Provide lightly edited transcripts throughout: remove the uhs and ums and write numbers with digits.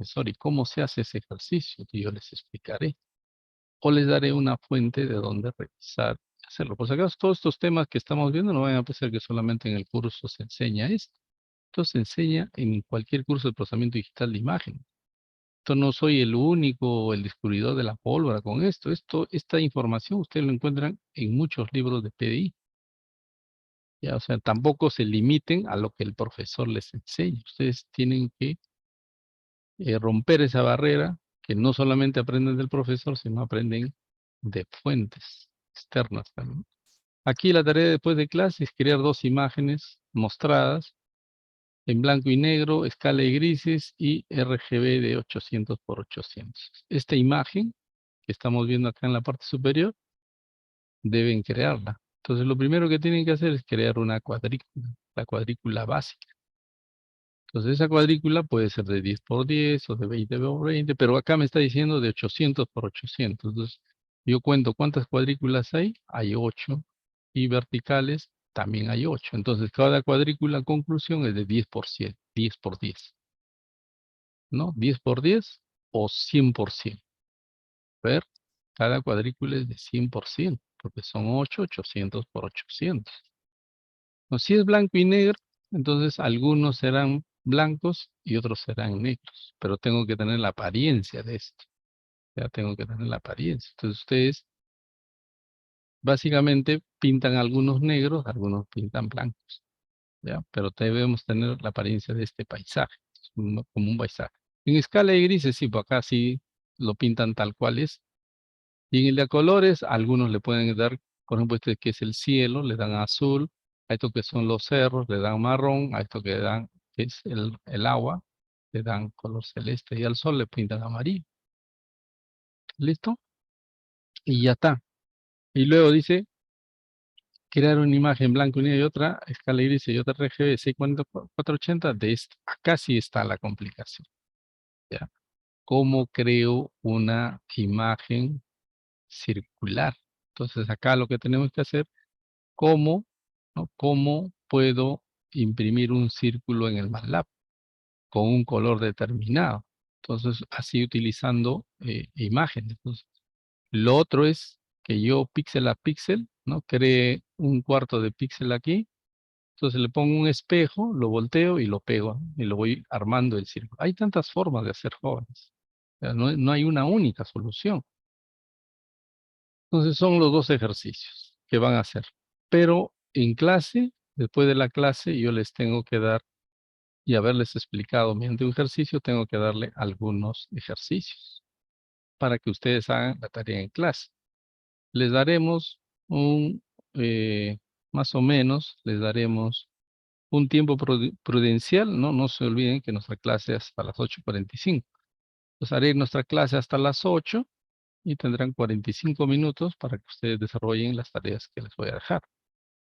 profesor, ¿y cómo se hace ese ejercicio? Y yo les explicaré. O les daré una fuente de donde revisar y hacerlo. Por si acaso, todos estos temas que estamos viendo no van a pensar que solamente en el curso se enseña esto. Esto se enseña en cualquier curso de procesamiento digital de imagen. Esto no soy el único, el descubridor de la pólvora con esto. Esta información ustedes lo encuentran en muchos libros de PDI. Ya, o sea, tampoco se limiten a lo que el profesor les enseña. Ustedes tienen que romper esa barrera, que no solamente aprenden del profesor, sino aprenden de fuentes externas también. Aquí la tarea después de clase es crear dos imágenes mostradas en blanco y negro, escala de grises y RGB de 800 por 800. Esta imagen que estamos viendo acá en la parte superior, deben crearla. Entonces lo primero que tienen que hacer es crear una cuadrícula, la cuadrícula básica. Entonces esa cuadrícula puede ser de 10 por 10 o de 20 por 20, pero acá me está diciendo de 800 por 800. Entonces yo cuento cuántas cuadrículas hay. Hay 8. Y verticales también hay 8. Entonces cada cuadrícula conclusión es de 10 por 100, 10 por 10. ¿No? 10 por 10 o 100 por 100. Ver, cada cuadrícula es de 100 por 100, porque son 8, 800 por 800. O si es blanco y negro, entonces algunos serán blancos y otros serán negros. Pero tengo que tener la apariencia de esto. Ya tengo que tener la apariencia. Entonces ustedes básicamente pintan algunos negros, algunos pintan blancos. ¿Ya? Pero debemos tener la apariencia de este paisaje. Como un paisaje. En escala de grises, sí, pues acá sí lo pintan tal cual es. Y en el de colores, algunos le pueden dar, por ejemplo, este que es el cielo, le dan azul. A esto que son los cerros, le dan marrón. A esto que dan, que es el agua, le dan color celeste. Y al sol le pintan amarillo. ¿Listo? Y ya está. Y luego dice, crear una imagen blanco y negro y otra, escala gris y otra RGB 6480. De esta. Acá sí está la complicación. ¿Ya? ¿Cómo creo una imagen circular? Entonces acá lo que tenemos que hacer, ¿cómo, no? ¿Cómo puedo imprimir un círculo en el MATLAB con un color determinado? Entonces, así utilizando imágenes. Entonces, lo otro es que yo píxel a píxel, ¿no? Cree un cuarto de píxel aquí. Entonces le pongo un espejo, lo volteo y lo pego y lo voy armando el círculo. Hay tantas formas de hacer jóvenes. O sea, no hay una única solución. Entonces son los dos ejercicios que van a hacer. Pero en clase, después de la clase, yo les tengo que dar, y haberles explicado mediante un ejercicio, tengo que darle algunos ejercicios para que ustedes hagan la tarea en clase. Les daremos eh, más o menos, les daremos un tiempo prudencial, ¿no? No se olviden que nuestra clase es hasta las 8:45. Pues haré nuestra clase hasta las 8 y tendrán 45 minutos para que ustedes desarrollen las tareas que les voy a dejar.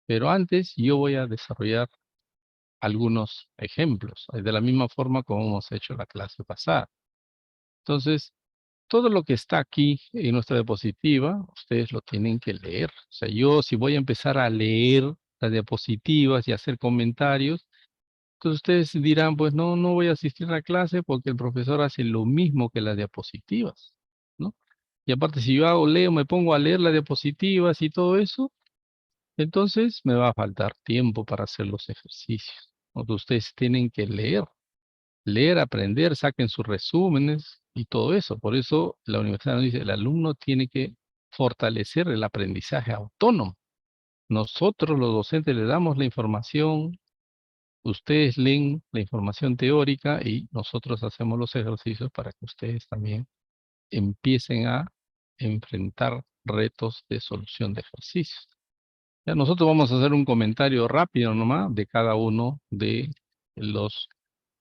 Pero antes yo voy a desarrollar algunos ejemplos, de la misma forma como hemos hecho la clase pasada. Entonces, todo lo que está aquí en nuestra diapositiva, ustedes lo tienen que leer. O sea, yo si voy a empezar a leer las diapositivas y hacer comentarios, entonces ustedes dirán, pues no voy a asistir a la clase porque el profesor hace lo mismo que las diapositivas, ¿no? Y aparte, si yo leo, me pongo a leer las diapositivas y todo eso, entonces me va a faltar tiempo para hacer los ejercicios. Entonces, ustedes tienen que leer, aprender, saquen sus resúmenes y todo eso. Por eso la universidad nos dice, el alumno tiene que fortalecer el aprendizaje autónomo. Nosotros los docentes le damos la información, ustedes leen la información teórica y nosotros hacemos los ejercicios para que ustedes también empiecen a enfrentar retos de solución de ejercicios. Ya nosotros vamos a hacer un comentario rápido nomás de cada uno de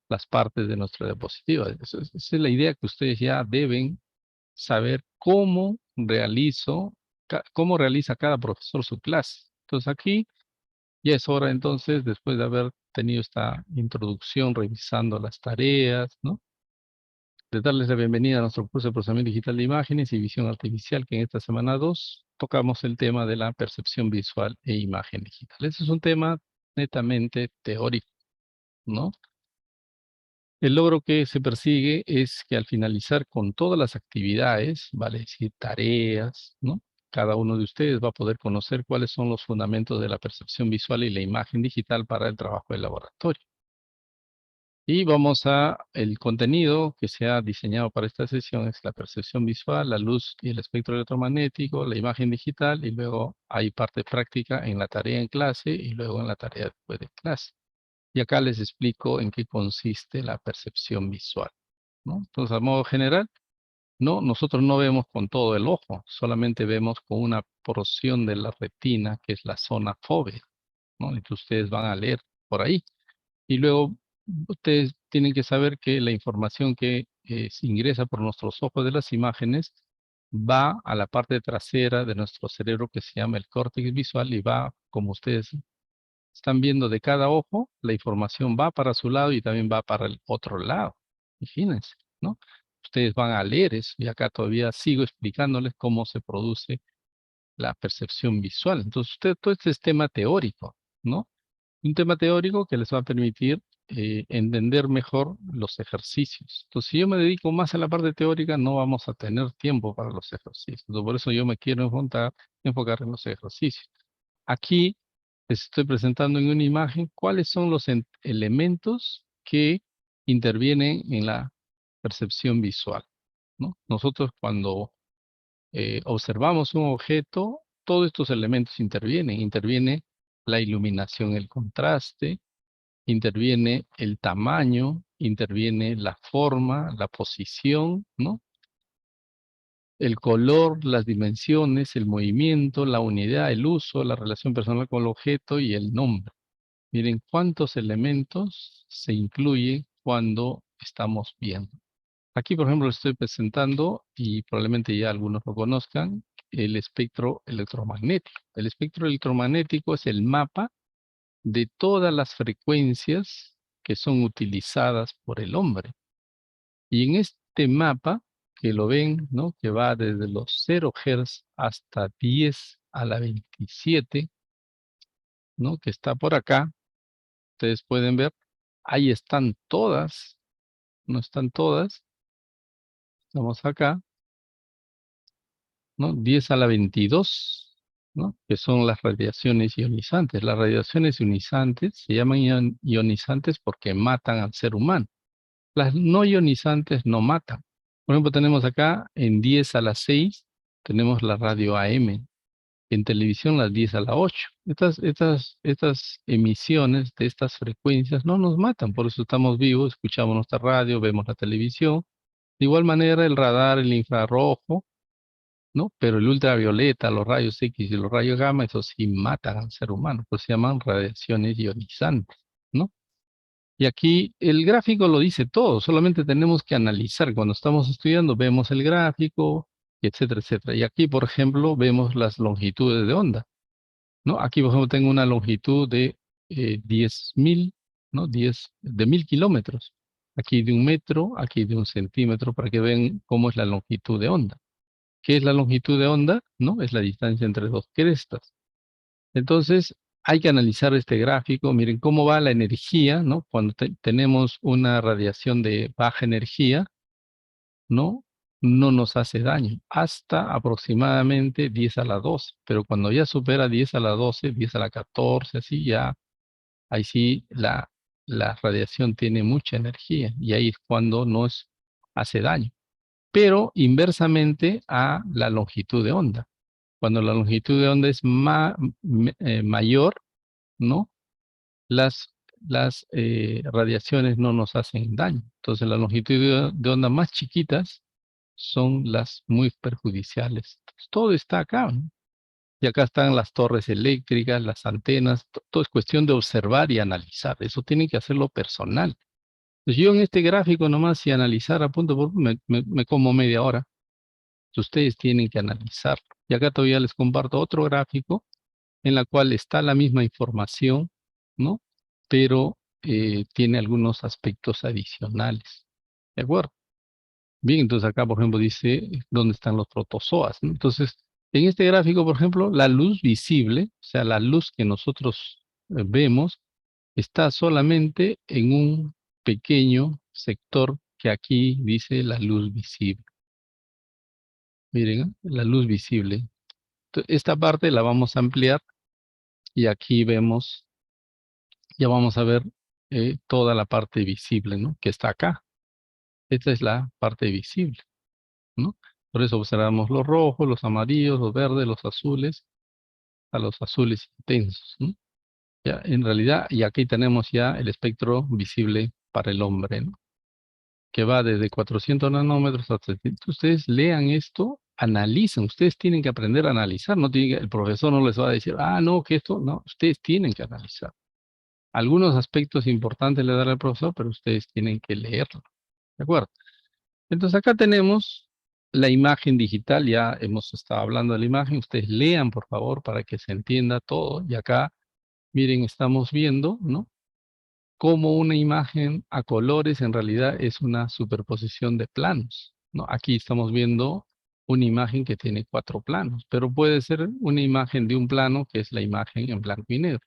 las partes de nuestra diapositiva. Esa es la idea, que ustedes ya deben saber cómo realiza cada profesor su clase. Entonces aquí ya es hora entonces, después de haber tenido esta introducción revisando las tareas, ¿no? De darles la bienvenida a nuestro curso de procesamiento digital de imágenes y visión artificial, que en esta semana 2 tocamos el tema de la percepción visual e imagen digital. Ese es un tema netamente teórico, ¿no? El logro que se persigue es que al finalizar con todas las actividades, vale decir tareas, ¿no? Cada uno de ustedes va a poder conocer cuáles son los fundamentos de la percepción visual y la imagen digital para el trabajo de laboratorio. Y vamos a el contenido que se ha diseñado para esta sesión es la percepción visual, la luz y el espectro electromagnético, la imagen digital y luego hay parte práctica en la tarea en clase y luego en la tarea después de clase. Y acá les explico en qué consiste la percepción visual, ¿no? Entonces, a modo general, no, nosotros no vemos con todo el ojo, solamente vemos con una porción de la retina que es la zona fóvea, ¿no? Entonces ustedes van a leer por ahí. Y luego ustedes tienen que saber que la información que se ingresa por nuestros ojos de las imágenes va a la parte trasera de nuestro cerebro que se llama el córtex visual y va, como ustedes están viendo de cada ojo, la información va para su lado y también va para el otro lado. Imagínense, ¿no? Ustedes van a leer eso y acá todavía sigo explicándoles cómo se produce la percepción visual. Entonces, todo este es tema teórico, ¿no? Un tema teórico que les va a permitir entender mejor los ejercicios. Entonces, si yo me dedico más a la parte teórica, no vamos a tener tiempo para los ejercicios. Entonces, por eso yo me quiero enfocar en los ejercicios. Aquí les estoy presentando en una imagen cuáles son los elementos que intervienen en la percepción visual, ¿no? Nosotros cuando observamos un objeto, todos estos elementos intervienen. Interviene la iluminación, el contraste, interviene el tamaño, interviene la forma, la posición, ¿no? El color, las dimensiones, el movimiento, la unidad, el uso, la relación personal con el objeto y el nombre. Miren cuántos elementos se incluyen cuando estamos viendo. Aquí, por ejemplo, les estoy presentando, y probablemente ya algunos lo conozcan, el espectro electromagnético. El espectro electromagnético es el mapa de todas las frecuencias que son utilizadas por el hombre. Y en este mapa, que lo ven, ¿no? Que va desde los 0 Hz hasta 10 a la 27, ¿no? Que está por acá, ustedes pueden ver, ahí están todas, no están todas, estamos acá, ¿no? 10 a la 22, ¿no? Que son las radiaciones ionizantes. Las radiaciones ionizantes se llaman ionizantes porque matan al ser humano. Las no ionizantes no matan. Por ejemplo, tenemos acá en 10 a la 6, tenemos la radio AM. En televisión las 10 a la 8. Estas emisiones de estas frecuencias no nos matan, por eso estamos vivos, escuchamos nuestra radio, vemos la televisión. De igual manera el radar, el infrarrojo, ¿no? Pero el ultravioleta, los rayos X y los rayos gamma, esos sí matan al ser humano, pues se llaman radiaciones ionizantes, ¿no? Y aquí el gráfico lo dice todo, solamente tenemos que analizar. Cuando estamos estudiando vemos el gráfico, etcétera, etcétera. Y aquí, por ejemplo, vemos las longitudes de onda, ¿no? Aquí, por ejemplo, tengo una longitud de 10.000, ¿no? 10 kilómetros. Aquí de 1 metro, aquí de 1 centímetro, para que vean cómo es la longitud de onda. ¿Qué es la longitud de onda? ¿No? Es la distancia entre dos crestas. Entonces, hay que analizar este gráfico. Miren cómo va la energía, ¿no? Cuando tenemos una radiación de baja energía, ¿no? No nos hace daño hasta aproximadamente 10 a la 12. Pero cuando ya supera 10 a la 12, 10 a la 14, así ya, ahí sí la radiación tiene mucha energía y ahí es cuando nos hace daño. Pero inversamente a la longitud de onda. Cuando la longitud de onda es mayor, ¿no? Las, las radiaciones no nos hacen daño. Entonces, las longitudes de onda más chiquitas son las muy perjudiciales. Entonces, todo está acá, ¿no? Y acá están las torres eléctricas, las antenas, todo es cuestión de observar y analizar. Eso tiene que hacerlo personal. Pues yo en este gráfico nomás, si analizara punto por punto, me como media hora. Ustedes tienen que analizar. Y acá todavía les comparto otro gráfico en la cual está la misma información, ¿no? Pero tiene algunos aspectos adicionales. ¿De acuerdo? Bien, entonces acá, por ejemplo, dice dónde están los protozoas, ¿no? Entonces, en este gráfico, por ejemplo, la luz visible, o sea, la luz que nosotros vemos, está solamente en un pequeño sector que aquí dice la luz visible. Miren, la luz visible. Esta parte la vamos a ampliar y aquí vemos, ya vamos a ver toda la parte visible, ¿no? Que está acá. Esta es la parte visible, ¿no? Por eso observamos los rojos, los amarillos, los verdes, los azules, a los azules intensos, ¿no? Ya, en realidad, y aquí tenemos ya el espectro visible para el hombre, ¿no? Que va desde 400 nanómetros hasta... Ustedes lean esto, analicen, ustedes tienen que aprender a analizar, no tienen el profesor no les va a decir, ah, no, que esto, no, ustedes tienen que analizar. Algunos aspectos importantes le dará el profesor, pero ustedes tienen que leerlo, ¿de acuerdo? Entonces acá tenemos la imagen digital, ya hemos estado hablando de la imagen, ustedes lean por favor para que se entienda todo, y acá, miren, estamos viendo, ¿no? Cómo una imagen a colores en realidad es una superposición de planos, ¿no? Aquí estamos viendo una imagen que tiene 4 planos, pero puede ser una imagen de un plano que es la imagen en blanco y negro.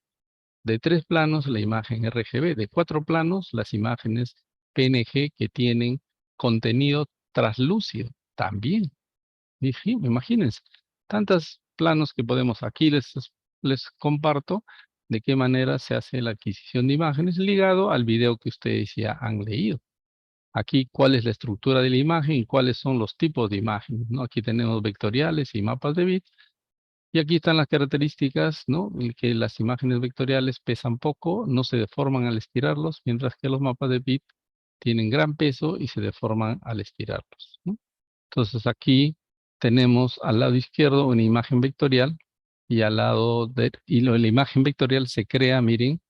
De 3 planos, la imagen RGB. De 4 planos, las imágenes PNG que tienen contenido traslúcido también. Dije, imagínense, tantos planos que podemos. Aquí les comparto de qué manera se hace la adquisición de imágenes ligado al video que ustedes ya han leído. Aquí cuál es la estructura de la imagen y cuáles son los tipos de imágenes, ¿no? Aquí tenemos vectoriales y mapas de bits. Y aquí están las características, ¿no? En que las imágenes vectoriales pesan poco, no se deforman al estirarlos, mientras que los mapas de bit tienen gran peso y se deforman al estirarlos, ¿no? Entonces aquí tenemos al lado izquierdo una imagen vectorial y al lado de la imagen vectorial se crea, miren,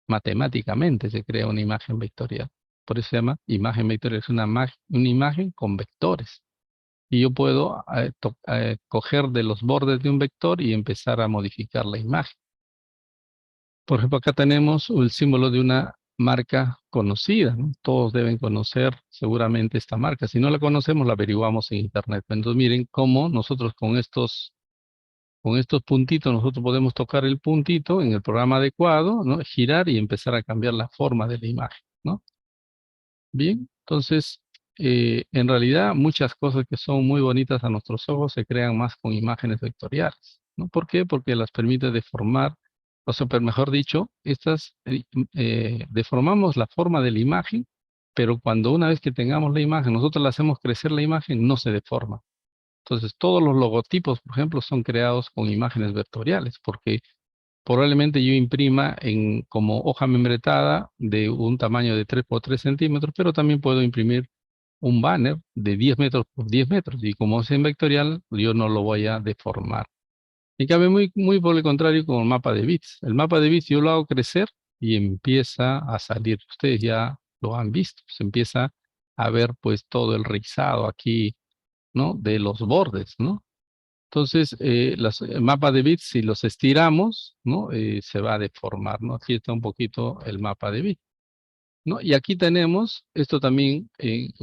matemáticamente se crea una imagen vectorial. Por eso se llama imagen vectorial, es una imagen con vectores. Y yo puedo coger de los bordes de un vector y empezar a modificar la imagen. Por ejemplo, acá tenemos el símbolo de una marca conocida, ¿no? Todos deben conocer seguramente esta marca. Si no la conocemos, la averiguamos en internet. Entonces, miren cómo nosotros con estos puntitos, nosotros podemos tocar el puntito en el programa adecuado, ¿no? Girar y empezar a cambiar la forma de la imagen, ¿no? Bien, entonces, en realidad muchas cosas que son muy bonitas a nuestros ojos se crean más con imágenes vectoriales, ¿no? ¿Por qué? Porque las permite deformar, o sea, pero mejor dicho, deformamos la forma de la imagen, pero cuando una vez que tengamos la imagen, nosotros la hacemos crecer la imagen, no se deforma. Entonces, todos los logotipos, por ejemplo, son creados con imágenes vectoriales, porque probablemente yo imprima como hoja membretada de un tamaño de 3 por 3 centímetros, pero también puedo imprimir un banner de 10 metros por 10 metros. Y como es en vectorial, yo no lo voy a deformar. Y cabe muy por el contrario con el mapa de bits. El mapa de bits yo lo hago crecer y empieza a salir. Ustedes ya lo han visto. Se empieza a ver pues todo el rizado aquí, ¿no? De los bordes, ¿no? Entonces, los mapas de bits, si los estiramos, ¿no? Se va a deformar, ¿no? Aquí está un poquito el mapa de bits, ¿no? Y aquí tenemos, esto también en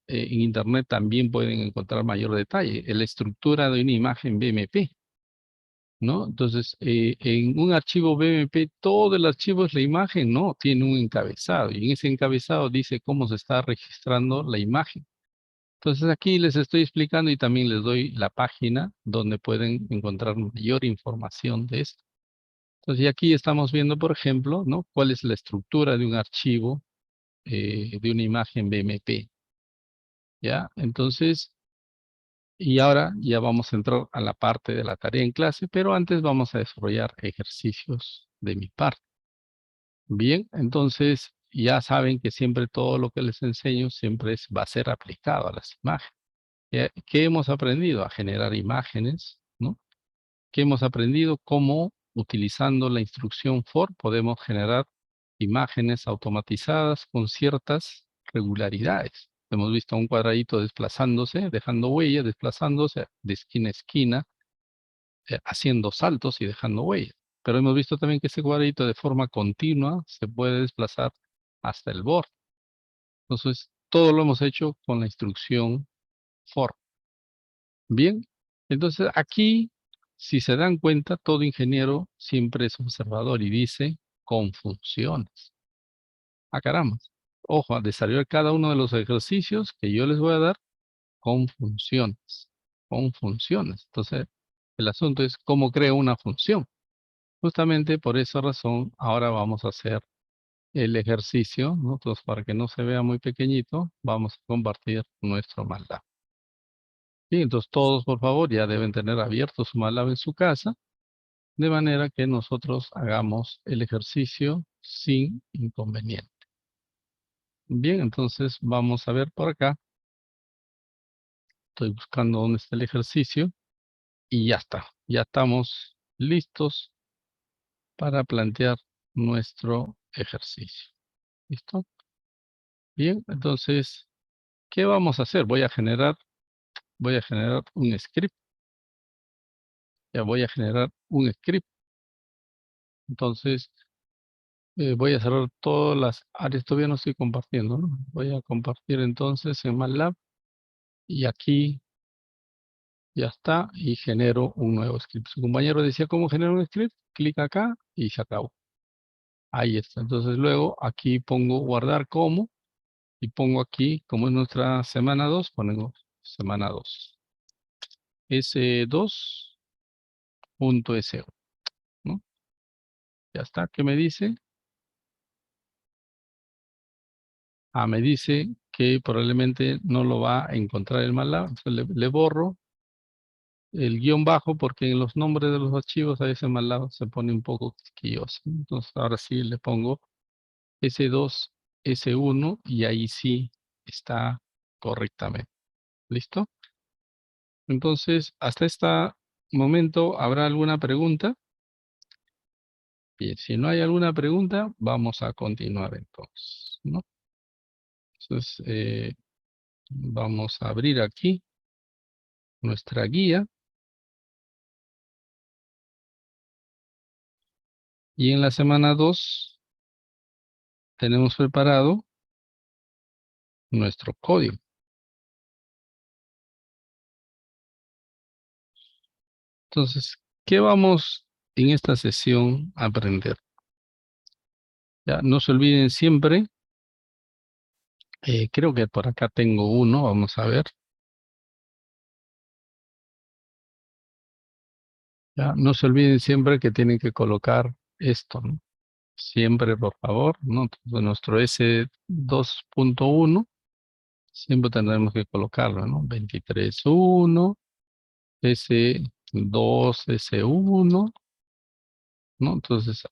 internet también pueden encontrar mayor detalle, la estructura de una imagen BMP, ¿no? Entonces, en un archivo BMP, todo el archivo es la imagen, ¿no? Tiene un encabezado, y en ese encabezado dice cómo se está registrando la imagen. Entonces aquí les estoy explicando y también les doy la página donde pueden encontrar mayor información de esto. Entonces y aquí estamos viendo, por ejemplo, ¿no? Cuál es la estructura de un archivo de una imagen BMP. ¿Ya? Entonces, y ahora ya vamos a entrar a la parte de la tarea en clase, pero antes vamos a desarrollar ejercicios de mi parte. Bien, entonces ya saben que siempre todo lo que les enseño siempre va a ser aplicado a las imágenes. ¿Qué hemos aprendido? A generar imágenes, ¿no? ¿Qué hemos aprendido? Cómo utilizando la instrucción for podemos generar imágenes automatizadas con ciertas regularidades. Hemos visto un cuadradito desplazándose, dejando huellas, desplazándose de esquina a esquina, haciendo saltos y dejando huellas. Pero hemos visto también que ese cuadradito de forma continua se puede desplazar hasta el borde. Entonces, todo lo hemos hecho con la instrucción for. Bien, entonces aquí, si se dan cuenta, todo ingeniero siempre es observador y dice con funciones. Ah, caramba. ojo, a desarrollar cada uno de los ejercicios que yo les voy a dar con funciones. Con funciones. Entonces, el asunto es cómo creo una función. Justamente por esa razón, ahora vamos a hacer el ejercicio, ¿no? Entonces, para que no se vea muy pequeñito, vamos a compartir nuestro MATLAB. Bien, entonces todos, por favor, ya deben tener abierto su MATLAB en su casa, de manera que nosotros hagamos el ejercicio sin inconveniente. Bien, entonces vamos a ver por acá. Estoy buscando dónde está el ejercicio y ya está. Ya estamos listos para plantear nuestro ejercicio. ¿Listo? Bien, entonces, ¿qué vamos a hacer? Voy a generar un script. Ya voy a generar un script. Entonces, voy a cerrar todas las áreas. Todavía no estoy compartiendo, ¿no? Voy a compartir entonces en MATLAB. Y aquí ya está. Y genero un nuevo script. Su compañero decía cómo generar un script. Clic acá y se acabó. Ahí está. Entonces luego aquí pongo guardar como. Y pongo aquí, como es nuestra semana 2, ponemos semana 2. S2.so, ¿no? Ya está. ¿Qué me dice? Me dice que probablemente no lo va a encontrar el MATLAB. Entonces le borro el guión bajo porque en los nombres de los archivos a veces MATLAB se pone un poco quisquilloso. Entonces ahora sí le pongo S2, S1 y ahí sí está correctamente. ¿Listo? Entonces, hasta este momento, ¿habrá alguna pregunta? Bien, si no hay alguna pregunta, vamos a continuar entonces, ¿no? Entonces, vamos a abrir aquí nuestra guía. Y en la semana 2 tenemos preparado nuestro código. Entonces, ¿qué vamos en esta sesión a aprender? Ya, no se olviden siempre, creo que por acá tengo uno, vamos a ver. Ya, no se olviden siempre que tienen que colocar esto, ¿no? Siempre, por favor, ¿no? Entonces, nuestro S2.1, siempre tendremos que colocarlo, ¿no? 23.1, S2, S1, ¿no? Entonces,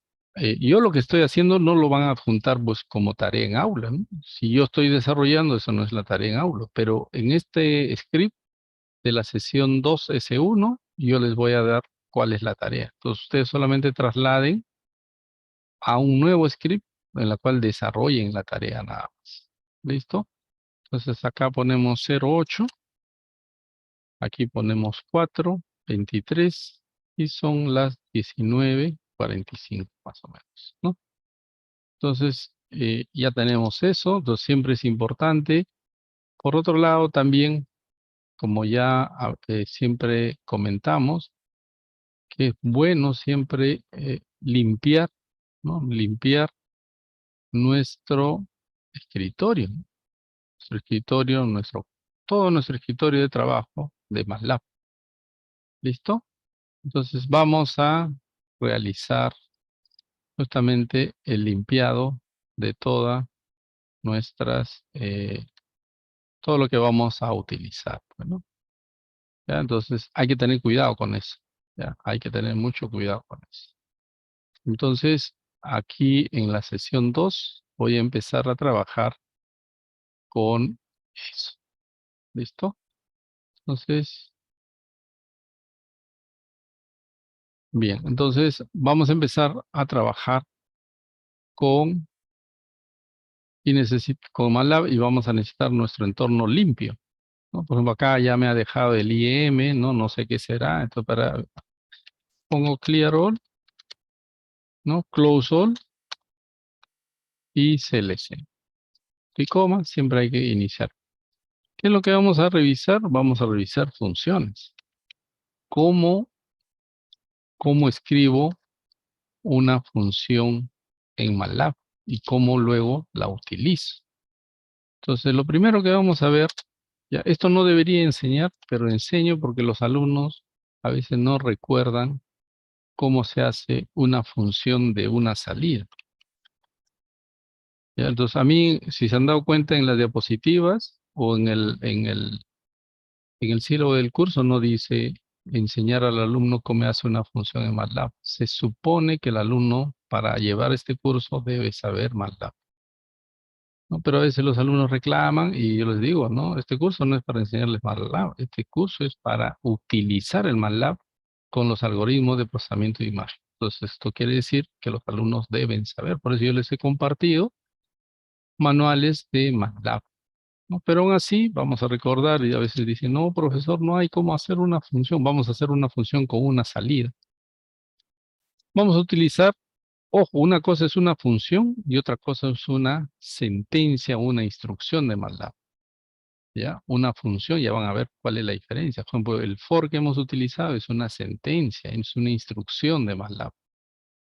yo lo que estoy haciendo no lo van a adjuntar pues como tarea en aula, ¿no? Si yo estoy desarrollando, eso no es la tarea en aula, pero en este script de la sesión 2S1, yo les voy a dar cuál es la tarea. Entonces, ustedes solamente trasladen a un nuevo script en la cual desarrollen la tarea nada más. ¿Listo? Entonces acá ponemos 08, aquí ponemos 4, 23 y son las 19:45 más o menos, ¿no? Entonces ya tenemos eso, entonces siempre es importante. Por otro lado también, como ya siempre comentamos, que es bueno siempre limpiar, ¿no? Limpiar nuestro escritorio, ¿no? Nuestro escritorio, todo nuestro escritorio de trabajo de MATLAB. ¿Listo? Entonces vamos a realizar justamente el limpiado de todas nuestras, todo lo que vamos a utilizar, ¿no? ¿Ya? Entonces hay que tener cuidado con eso. ¿Ya? Hay que tener mucho cuidado con eso. Entonces, aquí en la sesión 2 voy a empezar a trabajar con eso. ¿Listo? Entonces, bien, entonces vamos a empezar a trabajar con, con MATLAB y vamos a necesitar nuestro entorno limpio, ¿no? Por ejemplo, acá ya me ha dejado el IEM, ¿no? No sé qué será. Entonces, pongo clear all, ¿no? Close all y CLC. Y coma, siempre hay que iniciar. ¿Qué es lo que vamos a revisar? Vamos a revisar funciones. ¿Cómo escribo una función en MATLAB y cómo luego la utilizo? Entonces, lo primero que vamos a ver, ya, esto no debería enseñar, pero enseño porque los alumnos a veces no recuerdan cómo se hace una función de una salida. Ya, entonces, a mí, si se han dado cuenta en las diapositivas o en el sílabo del curso, no dice enseñar al alumno cómo hace una función en MATLAB. Se supone que el alumno, para llevar este curso, debe saber MATLAB, ¿no? Pero a veces los alumnos reclaman y yo les digo, no, este curso no es para enseñarles MATLAB, este curso es para utilizar el MATLAB con los algoritmos de procesamiento de imagen. Entonces, esto quiere decir que los alumnos deben saber. Por eso yo les he compartido manuales de MATLAB, ¿no? Pero aún así, vamos a recordar, y a veces dicen, no, profesor, no hay cómo hacer una función, vamos a hacer una función con una salida. Vamos a utilizar, ojo, una cosa es una función y otra cosa es una sentencia, una instrucción de MATLAB. ¿Ya? Una función, ya van a ver cuál es la diferencia. Por ejemplo, el for que hemos utilizado es una sentencia, es una instrucción de MATLAB.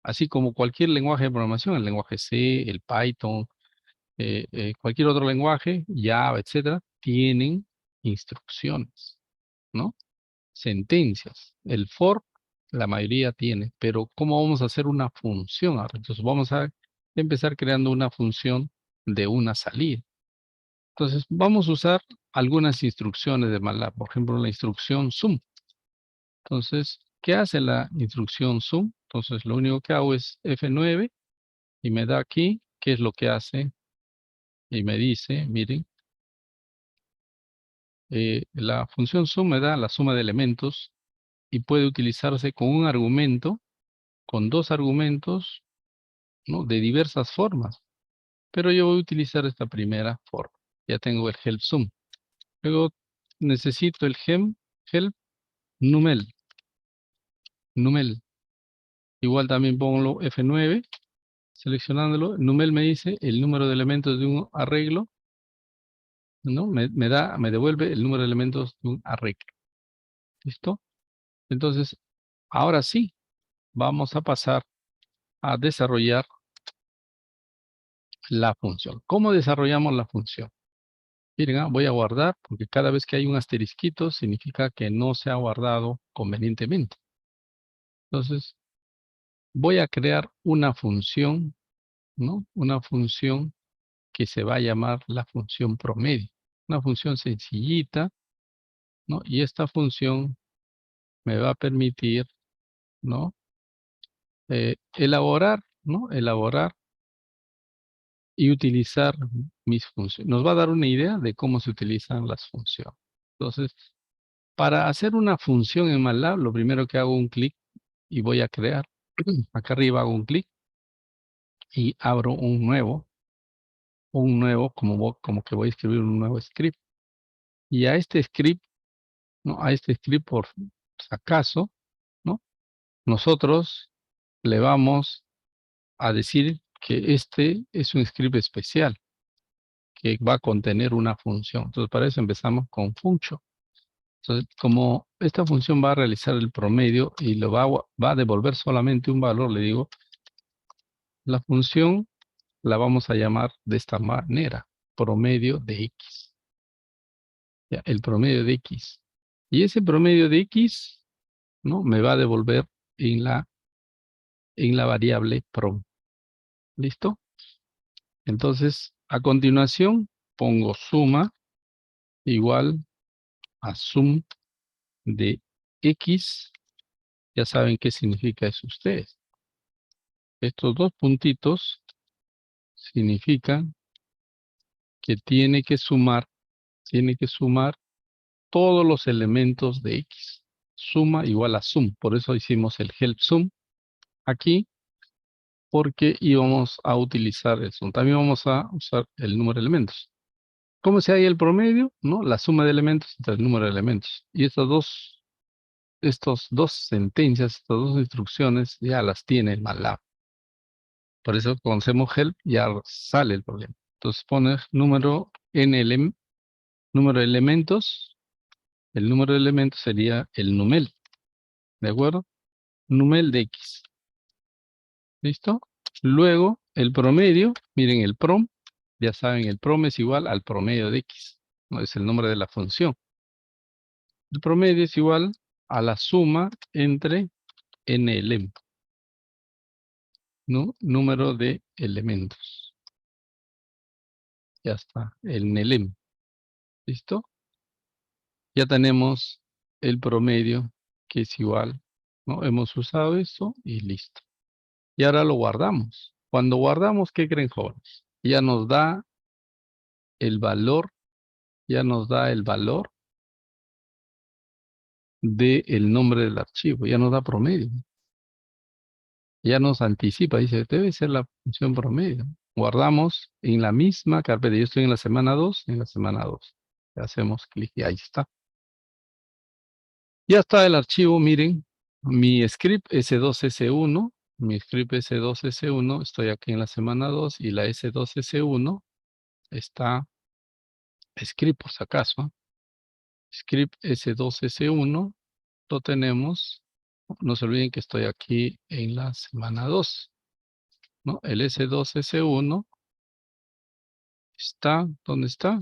Así como cualquier lenguaje de programación, el lenguaje C, el Python, cualquier otro lenguaje, Java, etcétera, tienen instrucciones, ¿no? Sentencias. El for, la mayoría tiene, pero ¿cómo vamos a hacer una función ahora? Entonces vamos a empezar creando una función de una salida. Entonces vamos a usar algunas instrucciones de MATLAB, por ejemplo, la instrucción sum. Entonces, ¿qué hace la instrucción sum? Entonces, lo único que hago es F9 y me da aquí qué es lo que hace y me dice, miren, la función sum me da la suma de elementos y puede utilizarse con un argumento, con dos argumentos, ¿no? De diversas formas. Pero yo voy a utilizar esta primera forma. Ya tengo el help sum. Luego necesito el help numel. Numel. Igual también pongo F9, seleccionándolo. Numel me dice el número de elementos de un arreglo, ¿no? Me devuelve el número de elementos de un arreglo. ¿Listo? Entonces, ahora sí, vamos a pasar a desarrollar la función. ¿Cómo desarrollamos la función? Miren, voy a guardar, porque cada vez que hay un asterisquito significa que no se ha guardado convenientemente. Entonces, voy a crear una función, ¿no? Una función que se va a llamar la función promedio. Una función sencillita, ¿no? Y esta función me va a permitir, ¿no? Elaborar, ¿no? Elaborar y utilizar mis funciones. Nos va a dar una idea de cómo se utilizan las funciones. Entonces, para hacer una función en MATLAB, lo primero que hago un clic y voy a crear. Acá arriba hago un clic y abro como que voy a escribir un nuevo script. Y a este script, ¿no? A este script, por si acaso, ¿no? Nosotros le vamos a decir que este es un script especial que va a contener una función. Entonces, para eso empezamos con function. Entonces, como esta función va a realizar el promedio y va a devolver solamente un valor, le digo, la función la vamos a llamar de esta manera, promedio de X. Ya, el promedio de X. Y ese promedio de X, ¿no? Me va a devolver en la variable prom. ¿Listo? Entonces, a continuación, pongo suma igual a sum de X. Ya saben qué significa eso ustedes. Estos dos puntitos significan que tiene que sumar todos los elementos de X. Suma igual a sum. Por eso hicimos el help sum aquí, porque íbamos a utilizar el sum. También vamos a usar el número de elementos. ¿Cómo se halla el promedio? ¿No? La suma de elementos entre el número de elementos. Y estos dos sentencias, estas dos instrucciones, ya las tiene el MATLAB. Por eso cuando hacemos help ya sale el problema. Entonces pones número número de elementos. El número de elementos sería el numel. ¿De acuerdo? Numel de X. ¿Listo? Luego, el promedio, miren el prom, Ya saben, el prom es igual al promedio de X, ¿no? Es el nombre de la función. El promedio es igual a la suma entre NLM, ¿no? Número de elementos. Ya está, el NLM. ¿Listo? Ya tenemos el promedio que es igual, ¿no? Hemos usado esto y listo. Y ahora lo guardamos. Cuando guardamos, ¿qué creen, jóvenes? Ya nos da el valor, ya nos da el valor del nombre del archivo, ya nos da promedio. Ya nos anticipa, dice, debe ser la función promedio. Guardamos en la misma carpeta. Yo estoy en la semana 2, en la semana 2. Hacemos clic y ahí está. Ya está el archivo, miren, mi script S2S1, mi script S2S1, estoy aquí en la semana 2 y la S2S1 está script por si acaso. Script S2S1 lo tenemos. No se olviden que estoy aquí en la semana 2, ¿no? El S2S1 está, ¿dónde está?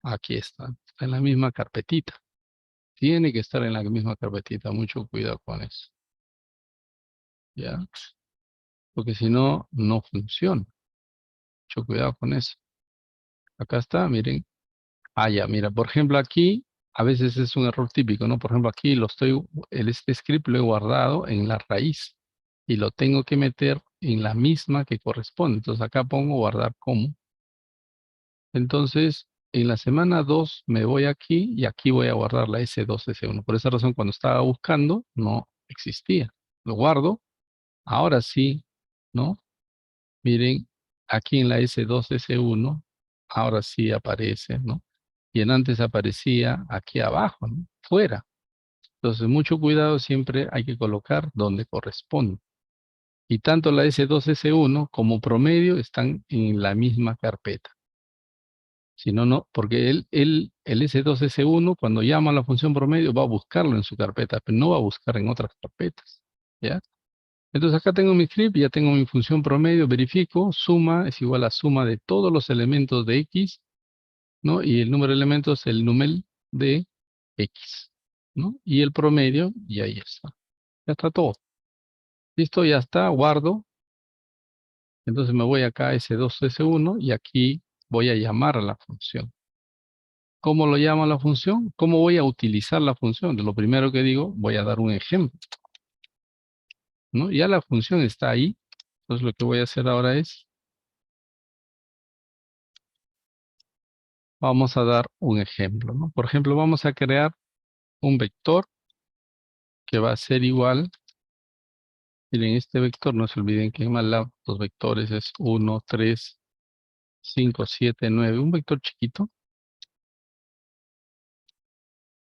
Aquí está en la misma carpetita. Tiene que estar en la misma carpetita, mucho cuidado con eso. ¿Ya? Porque si no, no funciona. Mucho cuidado con eso. Acá está, miren. Ah, ya, mira, por ejemplo, aquí a veces es un error típico, ¿no? Por ejemplo, aquí este script lo he guardado en la raíz y lo tengo que meter en la misma que corresponde. Entonces acá pongo guardar como. Entonces, en la semana 2 me voy aquí y aquí voy a guardar la S2, S1. Por esa razón, cuando estaba buscando, no existía. Lo guardo. Ahora sí, ¿no? Miren, aquí en la S2, S1, ahora sí aparece, ¿no? Y en antes aparecía aquí abajo, ¿no? Fuera. Entonces, mucho cuidado, siempre hay que colocar donde corresponde. Y tanto la S2, S1 como promedio están en la misma carpeta. Si no, no, porque el S2, S1, cuando llama a la función promedio, va a buscarlo en su carpeta, pero no va a buscar en otras carpetas. ¿Ya? Entonces acá tengo mi script, ya tengo mi función promedio, verifico, suma es igual a suma de todos los elementos de X, ¿no? Y el número de elementos es el numen de X, ¿no? Y el promedio, y ahí está. Ya está todo. Listo, ya está, guardo. Entonces me voy acá a S2, S1 y aquí voy a llamar a la función. ¿Cómo lo llamo a la función? ¿Cómo voy a utilizar la función? De lo primero que digo, voy a dar un ejemplo, ¿no? Ya la función está ahí. Entonces lo que voy a hacer ahora es, vamos a dar un ejemplo, ¿no? Por ejemplo, vamos a crear un vector que va a ser igual. Miren, este vector, no se olviden que en MATLAB los vectores es 1, 3, 5, 7, 9. Un vector chiquito.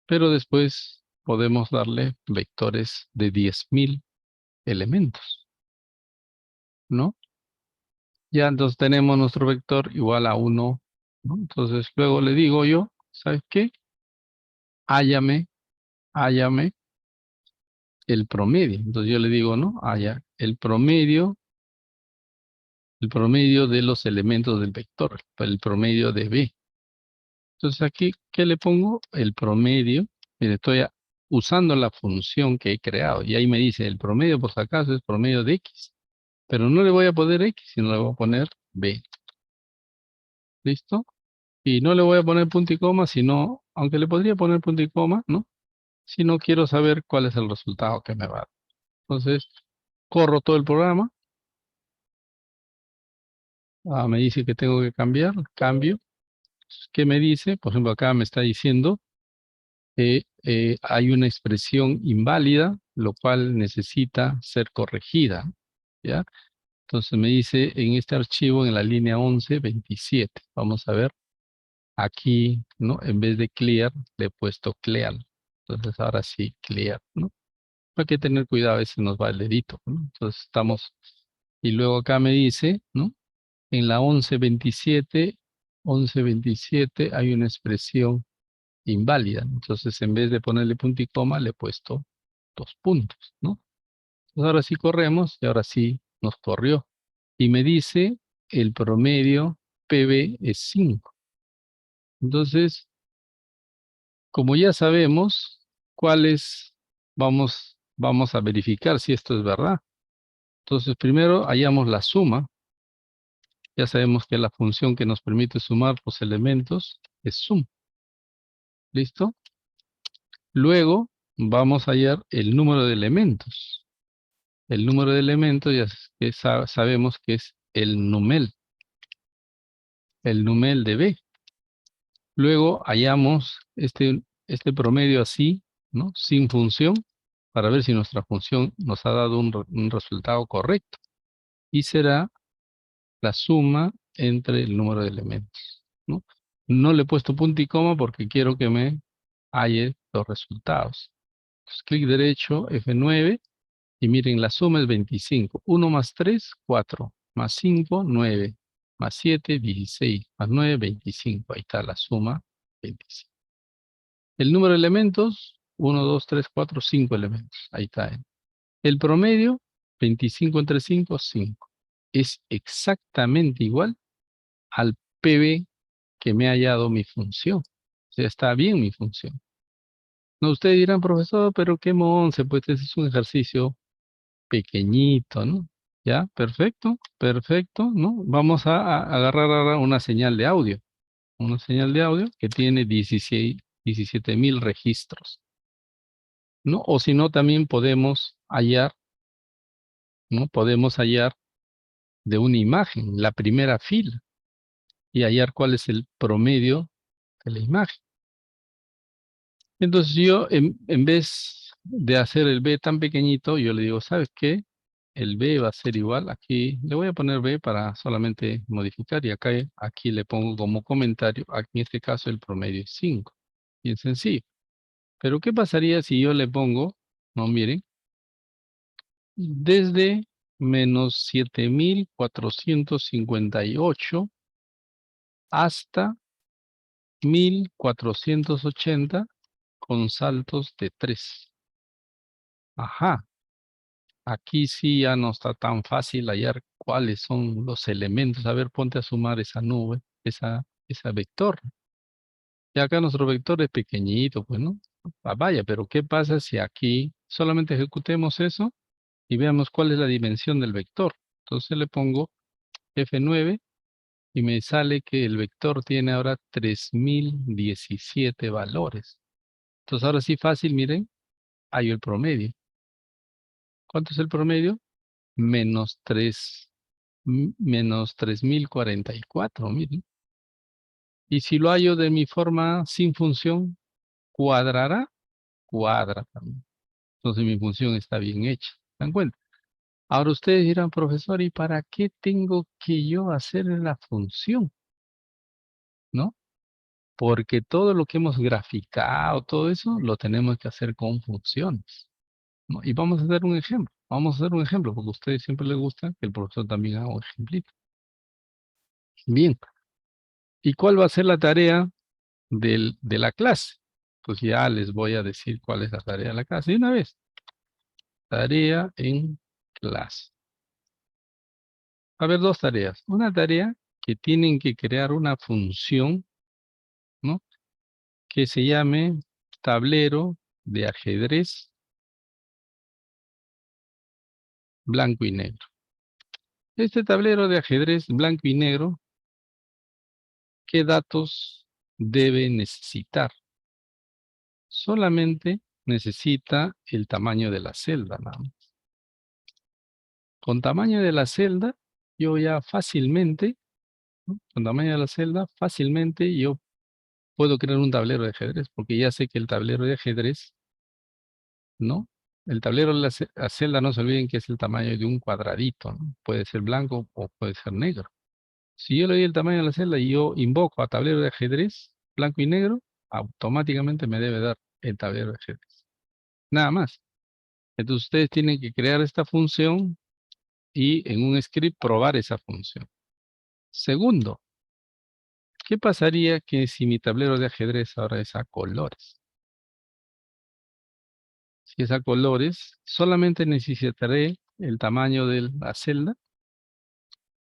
Pero después podemos darle vectores de 10.000 elementos, ¿no? Ya entonces tenemos nuestro vector igual a 1, ¿no? Entonces luego le digo yo, ¿sabes qué? Hállame el promedio. Entonces yo le digo, ¿no? Haya el promedio de los elementos del vector, el promedio de B. Entonces aquí, ¿qué le pongo? El promedio. Mire, usando la función que he creado. Y ahí me dice, el promedio por si acaso es promedio de X. Pero no le voy a poner X, sino le voy a poner B. ¿Listo? Y no le voy a poner punto y coma, sino, aunque le podría poner punto y coma, ¿no? Si no quiero saber cuál es el resultado que me va a dar. Entonces, corro todo el programa. Me dice que tengo que cambiar, cambio. ¿Qué me dice? Por ejemplo, acá me está diciendo que hay una expresión inválida, lo cual necesita ser corregida. ¿Ya? Entonces me dice en este archivo, en la línea 1127. Vamos a ver. Aquí, ¿no? En vez de clear, le he puesto clear. Entonces ahora sí, clear, ¿no? Hay que tener cuidado, a veces nos va el dedito, ¿no? Entonces estamos, y luego acá me dice, ¿no? En la 1127 hay una expresión inválida. Entonces en vez de ponerle punto y coma, le he puesto 2 puntos, ¿no? Entonces ahora sí corremos y ahora sí nos corrió. Y me dice el promedio PB es 5. Entonces, como ya sabemos cuáles vamos a verificar si esto es verdad. Entonces, primero hallamos la suma. Ya sabemos que la función que nos permite sumar los elementos es sum. ¿Listo? Luego vamos a hallar el número de elementos. El número de elementos ya sabemos que es el numel de B. Luego hallamos este promedio así, ¿no? Sin función, para ver si nuestra función nos ha dado un resultado correcto. Y será la suma entre el número de elementos, ¿no? No le he puesto punto y coma porque quiero que me halle los resultados. Entonces, clic derecho, F9, y miren, la suma es 25. 1 más 3, 4. Más 5, 9. Más 7, 16. Más 9, 25. Ahí está la suma, 25. El número de elementos, 1, 2, 3, 4, 5 elementos. Ahí está. El promedio, 25 entre 5, 5. Es exactamente igual al PB que me ha hallado mi función. O sea, está bien mi función. No, ustedes dirán, profesor, pero qué monse, pues ese es un ejercicio pequeñito, ¿no? Ya, perfecto, perfecto, ¿no? Vamos a agarrar ahora una señal de audio. Una señal de audio que tiene 17,000 registros, ¿no? O si no, también podemos hallar, ¿no? Podemos hallar de una imagen, la primera fila, y hallar cuál es el promedio de la imagen. Entonces yo, en vez de hacer el B tan pequeñito, yo le digo, ¿sabes qué? El B va a ser igual, aquí le voy a poner B para solamente modificar, y aquí le pongo como comentario, aquí en este caso el promedio es 5. Bien sencillo. Pero ¿qué pasaría si yo le pongo, no miren, desde menos 7,458 hasta 1,480 con saltos de 3? Ajá, aquí sí ya no está tan fácil hallar cuáles son los elementos. A ver, ponte a sumar esa nube, esa vector. Y acá nuestro vector es pequeñito, pues, ¿no? Ah, vaya, pero ¿qué pasa si aquí solamente ejecutemos eso y veamos cuál es la dimensión del vector? Entonces le pongo F9 y me sale que el vector tiene ahora 3,017 valores. Entonces ahora sí fácil, miren, hay el promedio. ¿Cuánto es el promedio? Menos 3,044, miren. Y si lo hallo de mi forma sin función, ¿cuadrará? Cuadra también. Entonces mi función está bien hecha. ¿Se dan cuenta? Ahora ustedes dirán, profesor, ¿y para qué tengo que yo hacer la función? ¿No? Porque todo lo que hemos graficado, todo eso, lo tenemos que hacer con funciones, ¿no? Y vamos a hacer un ejemplo. Vamos a hacer un ejemplo, porque a ustedes siempre les gusta que el profesor también haga un ejemplito. Bien. ¿Y cuál va a ser la tarea de la clase? Pues ya les voy a decir cuál es la tarea de la clase. De una vez. Tarea en clase. Va a haber dos tareas. Una tarea que tienen que crear una función, ¿no? Que se llame tablero de ajedrez blanco y negro. Este tablero de ajedrez blanco y negro, ¿qué datos debe necesitar? Solamente necesita el tamaño de la celda, nada más. Con tamaño de la celda, yo ya fácilmente, ¿no? Con tamaño de la celda, fácilmente yo puedo crear un tablero de ajedrez, porque ya sé que el tablero de ajedrez, ¿no? El tablero de la celda, no se olviden que es el tamaño de un cuadradito, ¿no? Puede ser blanco o puede ser negro. Si yo le doy el tamaño de la celda y yo invoco a tablero de ajedrez, blanco y negro, automáticamente me debe dar el tablero de ajedrez. Nada más. Entonces ustedes tienen que crear esta función y en un script probar esa función. Segundo, ¿qué pasaría que si mi tablero de ajedrez ahora es a colores? Si es a colores, ¿solamente necesitaré el tamaño de la celda?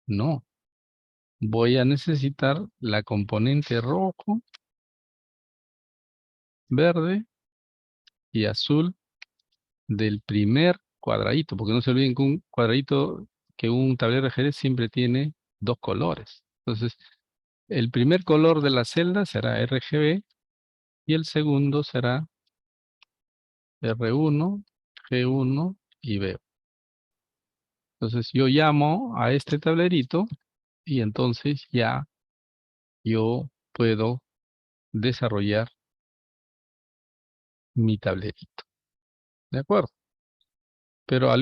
No. voy a necesitar la componente rojo, verde y azul del primer cuadradito, porque no se olviden que un cuadradito, que un tablero de ajedrez siempre tiene dos colores. Entonces, el primer color de la celda será RGB y el segundo será R1, G1 y B. Entonces, yo llamo a este tablerito y entonces ya yo puedo desarrollar mi tablerito. ¿De acuerdo? Pero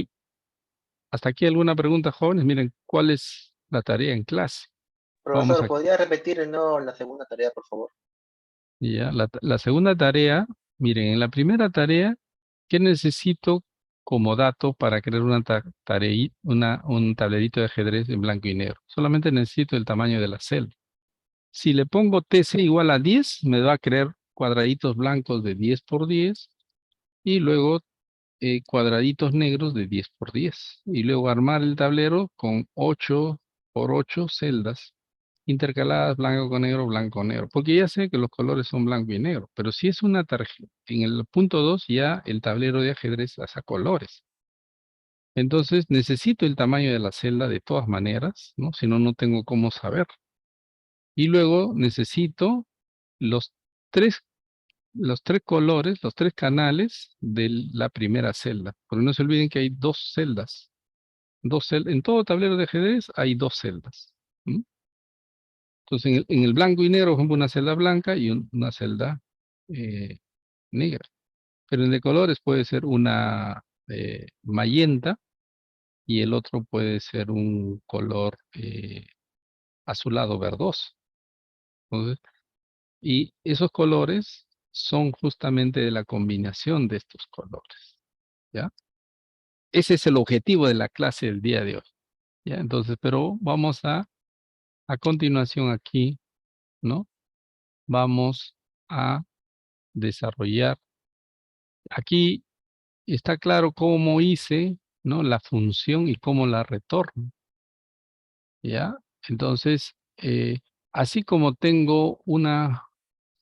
hasta aquí alguna pregunta, jóvenes. Miren, ¿cuál es la tarea en clase? Vamos Profesor, a, ¿podría repetir de nuevo la segunda tarea, por favor? ya, la segunda tarea, miren, en la primera tarea, ¿qué necesito como dato para crear un tablerito de ajedrez en blanco y negro? Solamente necesito el tamaño de la celda. Si le pongo TC igual a 10, me va a crear cuadraditos blancos de 10 por 10 y luego cuadraditos negros de 10 por 10. Y luego armar el tablero con 8 por 8 celdas intercaladas blanco con negro. Porque ya sé que los colores son blanco y negro. Pero si es una tarjeta, en el punto 2 ya el tablero de ajedrez hace colores. Entonces necesito el tamaño de la celda de todas maneras, ¿no? Si no, no tengo cómo saber. Y luego necesito los tres los tres colores, los tres canales de la primera celda. Porque no se olviden que hay dos celdas. En todo tablero de ajedrez hay dos celdas. ¿M? Entonces, en el blanco y negro, por ejemplo, una celda blanca y una celda eh, negra. Pero en el de colores puede ser una magenta y el otro puede ser un color azulado verdoso. Entonces, y esos colores son justamente de la combinación de estos colores. ¿Ya? Ese es el objetivo de la clase del día de hoy. ¿Ya? Entonces, pero vamos a continuación aquí, ¿no? Vamos a desarrollar. Aquí está claro cómo hice, ¿no? La función y cómo la retorno. ¿Ya? Entonces, así como tengo una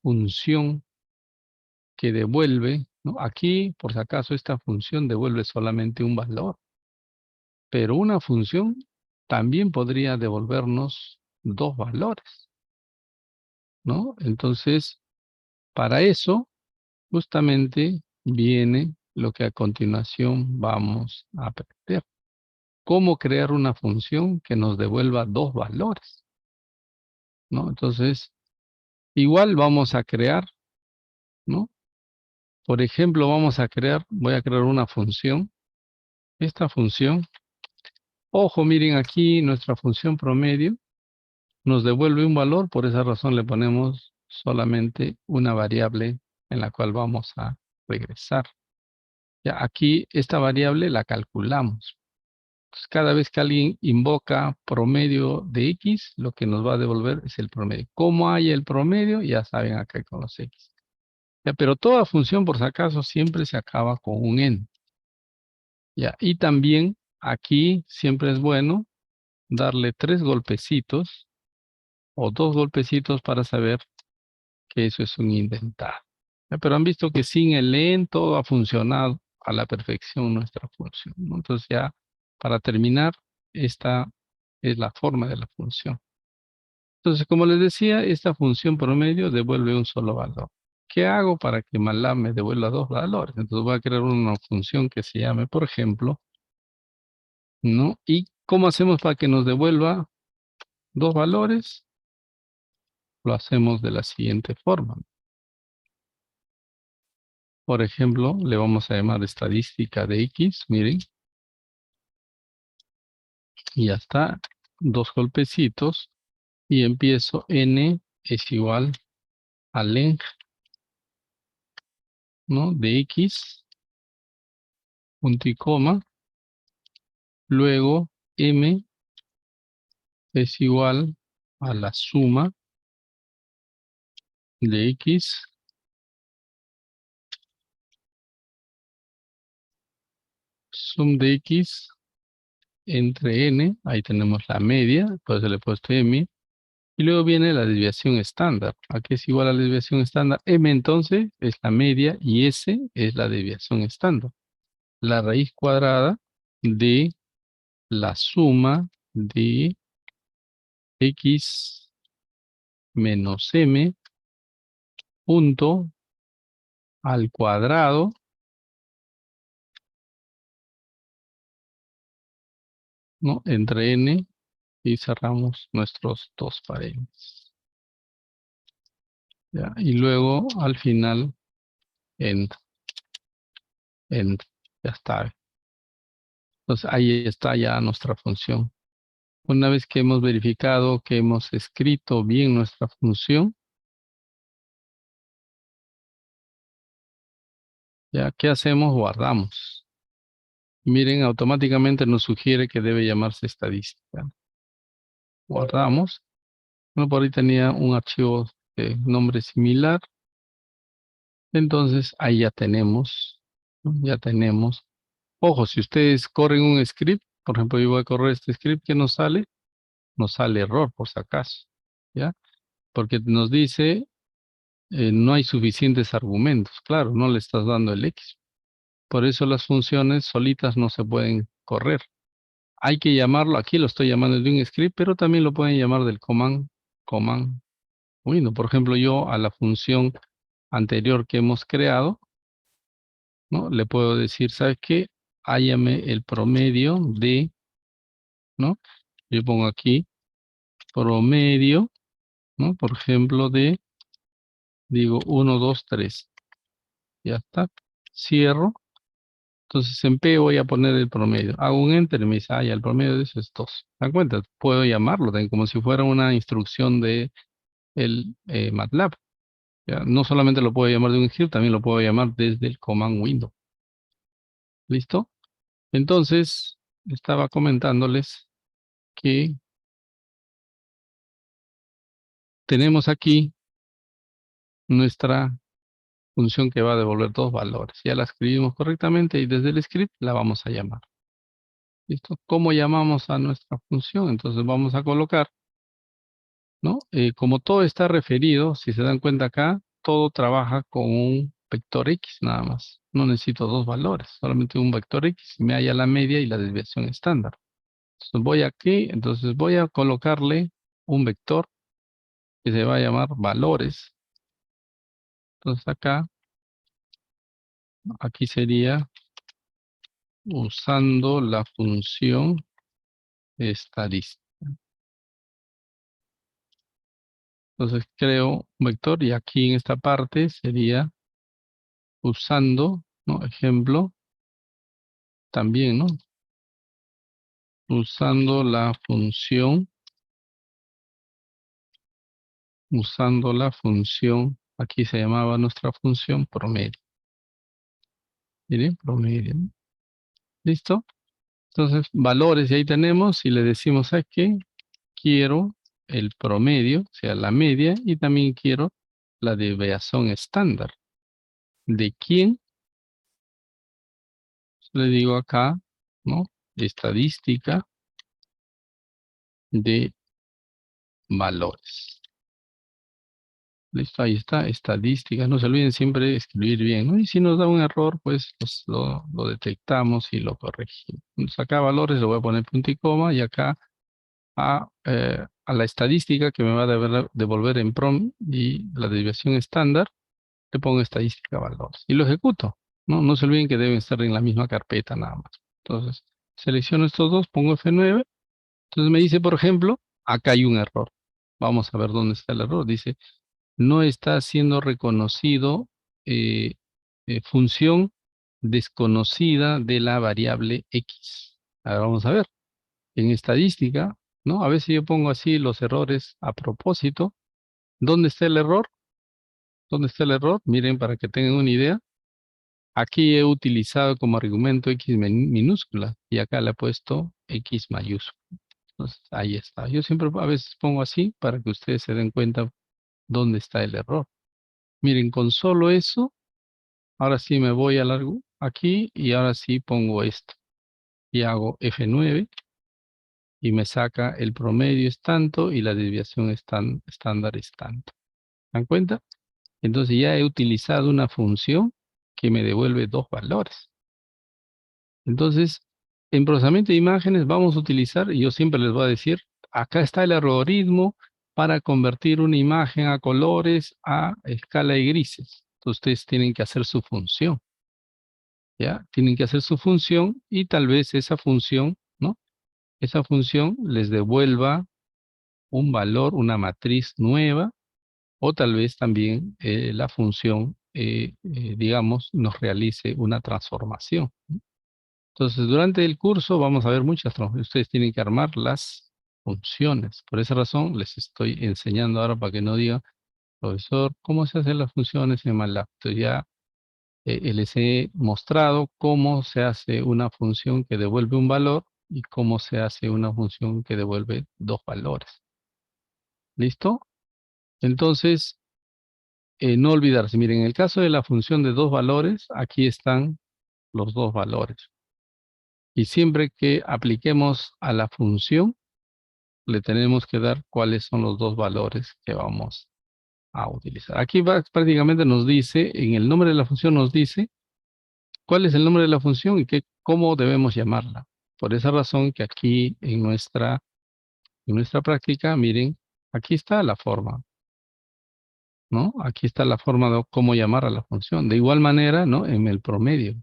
función que devuelve, ¿no? Aquí, por si acaso, esta función devuelve solamente un valor. Pero una función también podría devolvernos dos valores, ¿no? Entonces, para eso, justamente viene lo que a continuación vamos a aprender. Cómo crear una función que nos devuelva dos valores, ¿no? Entonces, igual vamos a crear, ¿no? Por ejemplo, voy a crear una función. Esta función, ojo, miren aquí nuestra función promedio nos devuelve un valor, por esa razón le ponemos solamente una variable en la cual vamos a regresar. Ya aquí esta variable la calculamos. Entonces, cada vez que alguien invoca promedio de X, lo que nos va a devolver es el promedio. ¿Cómo hay el promedio? Ya saben acá con los X. Ya, pero toda función, por si acaso, siempre se acaba con un n. Ya, y también aquí siempre es bueno darle 3 golpecitos o 2 golpecitos para saber que eso es un indentado. Ya, pero han visto que sin el len todo ha funcionado a la perfección nuestra función, ¿no? Entonces ya, para terminar, esta es la forma de la función. Entonces, como les decía, esta función promedio devuelve un solo valor. ¿Qué hago para que MATLAB me devuelva dos valores? Entonces voy a crear una función que se llame, por ejemplo, ¿no? ¿Y cómo hacemos para que nos devuelva dos valores? Lo hacemos de la siguiente forma. Por ejemplo, le vamos a llamar estadística de X, miren, y ya está, 2 golpecitos, y empiezo n es igual a leng, ¿no? De X, punto y coma, luego m es igual a la suma de X, sum de X entre n, ahí tenemos la media, pues le he puesto m, Y luego viene la desviación estándar. Aquí es igual a la desviación estándar. M entonces es la media y S es la desviación estándar. La raíz cuadrada de la suma de X menos M punto al cuadrado, ¿no? Entre N y cerramos nuestros dos paréntesis. ¿Ya? Y luego al final, end. Ya está. Entonces ahí está ya nuestra función. Una vez que hemos verificado que hemos escrito bien nuestra función, ¿ya? ¿Qué hacemos? Guardamos. Miren, automáticamente nos sugiere que debe llamarse estadística. Guardamos. Bueno, por ahí tenía un archivo de nombre similar. Entonces ahí ya tenemos, ¿no? Ya tenemos. Ojo, si ustedes corren un script, por ejemplo, yo voy a correr este script, ¿qué nos sale? Nos sale error, por si acaso, ¿ya? Porque nos dice, no hay suficientes argumentos. Claro, no le estás dando el X. Por eso las funciones solitas no se pueden correr. Hay que llamarlo, aquí lo estoy llamando de un script, pero también lo pueden llamar del command. Bueno, por ejemplo, yo a la función anterior que hemos creado, ¿no? Le puedo decir, ¿sabes qué? Hállame el promedio de, ¿no? Yo pongo aquí promedio, ¿no? Por ejemplo, digo 1, 2, 3. Ya está. Cierro. Entonces en P voy a poner el promedio. Hago un enter y me dice, ya el promedio de eso es 2. ¿Se dan cuenta? Puedo llamarlo también como si fuera una instrucción de el MATLAB. ¿Ya? No solamente lo puedo llamar de un script, también lo puedo llamar desde el command window. ¿Listo? Entonces, estaba comentándoles que tenemos aquí nuestra función que va a devolver dos valores. Ya la escribimos correctamente y desde el script la vamos a llamar. ¿Listo? ¿Cómo llamamos a nuestra función? Entonces vamos a colocar, ¿no? Como todo está referido, si se dan cuenta acá, todo trabaja con un vector X nada más. No necesito dos valores, solamente un vector X y me halla la media y la desviación estándar. Entonces voy aquí, entonces voy a colocarle un vector que se va a llamar valores. Entonces acá, aquí sería usando la función estadística. Entonces creo un vector y aquí en esta parte sería usando, ¿no? Ejemplo, también, ¿no? Usando la función, aquí se llamaba nuestra función promedio. Miren, promedio, ¿no? ¿Listo? Entonces, valores, y ahí tenemos, y le decimos, ¿sabes qué? Quiero el promedio, o sea, la media, y también quiero la desviación estándar. ¿De quién? Le digo acá, ¿no? Estadística de valores. Listo, ahí está, estadística. No se olviden siempre escribir bien, ¿no? Y si nos da un error, pues lo detectamos y lo corregimos. Entonces acá valores, lo voy a poner punto y coma, y acá a la estadística que me va a devolver en prom y la desviación estándar, le pongo estadística valores y lo ejecuto. No, no se olviden que deben estar en la misma carpeta nada más. Entonces, selecciono estos dos, pongo F9. Entonces me dice, por ejemplo, acá hay un error. Vamos a ver dónde está el error. Dice, no está siendo reconocido eh, función desconocida de la variable X. Ahora vamos a ver. En estadística, ¿no? A veces yo pongo así los errores a propósito. ¿Dónde está el error? ¿Dónde está el error? Miren, para que tengan una idea. Aquí he utilizado como argumento X minúscula y acá le he puesto X mayúscula. Entonces, ahí está. Yo siempre a veces pongo así para que ustedes se den cuenta dónde está el error. Miren, con solo eso, ahora sí me voy a largo aquí y ahora sí pongo esto. Y hago F9 y me saca el promedio es tanto y la desviación estándar es tanto. ¿Se dan cuenta? Entonces ya he utilizado una función que me devuelve dos valores. Entonces, en procesamiento de imágenes vamos a utilizar, y yo siempre les voy a decir, acá está el algoritmo para convertir una imagen a colores a escala de grises. Entonces, ustedes tienen que hacer su función, ¿ya? Tienen que hacer su función y tal vez esa función, ¿no? Esa función les devuelva un valor, una matriz nueva, o tal vez también la función, digamos, nos realice una transformación. Entonces, durante el curso vamos a ver muchas transformaciones. Ustedes tienen que armar las funciones. Por esa razón les estoy enseñando ahora para que no digan, profesor, ¿cómo se hacen las funciones en MATLAB? Entonces ya les he mostrado cómo se hace una función que devuelve un valor y cómo se hace una función que devuelve dos valores. ¿Listo? Entonces, no olvidarse, miren, en el caso de la función de dos valores, aquí están los dos valores. Y siempre que apliquemos a la función, le tenemos que dar cuáles son los dos valores que vamos a utilizar. Aquí prácticamente nos dice, en el nombre de la función nos dice cuál es el nombre de la función y cómo debemos llamarla. Por esa razón que aquí en nuestra práctica, miren, aquí está la forma, ¿no? Aquí está la forma de cómo llamar a la función. De igual manera, ¿no? En el promedio.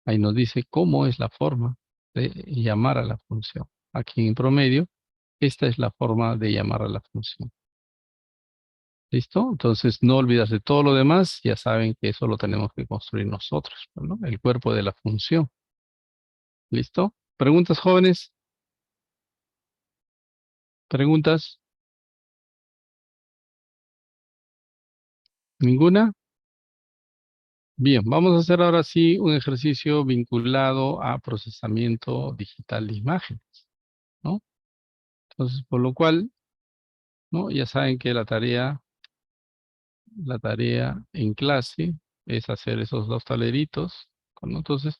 Ahí nos dice cómo es la forma de llamar a la función. Aquí en promedio, esta es la forma de llamar a la función. ¿Listo? Entonces, no olvidarse de todo lo demás. Ya saben que eso lo tenemos que construir nosotros, ¿no? El cuerpo de la función. ¿Listo? ¿Preguntas, jóvenes? ¿Preguntas? ¿Ninguna? Bien, vamos a hacer ahora sí un ejercicio vinculado a procesamiento digital de imágenes, ¿no? Entonces, por lo cual, ¿no? Ya saben que la tarea en clase es hacer esos dos tableritos, ¿no? Entonces,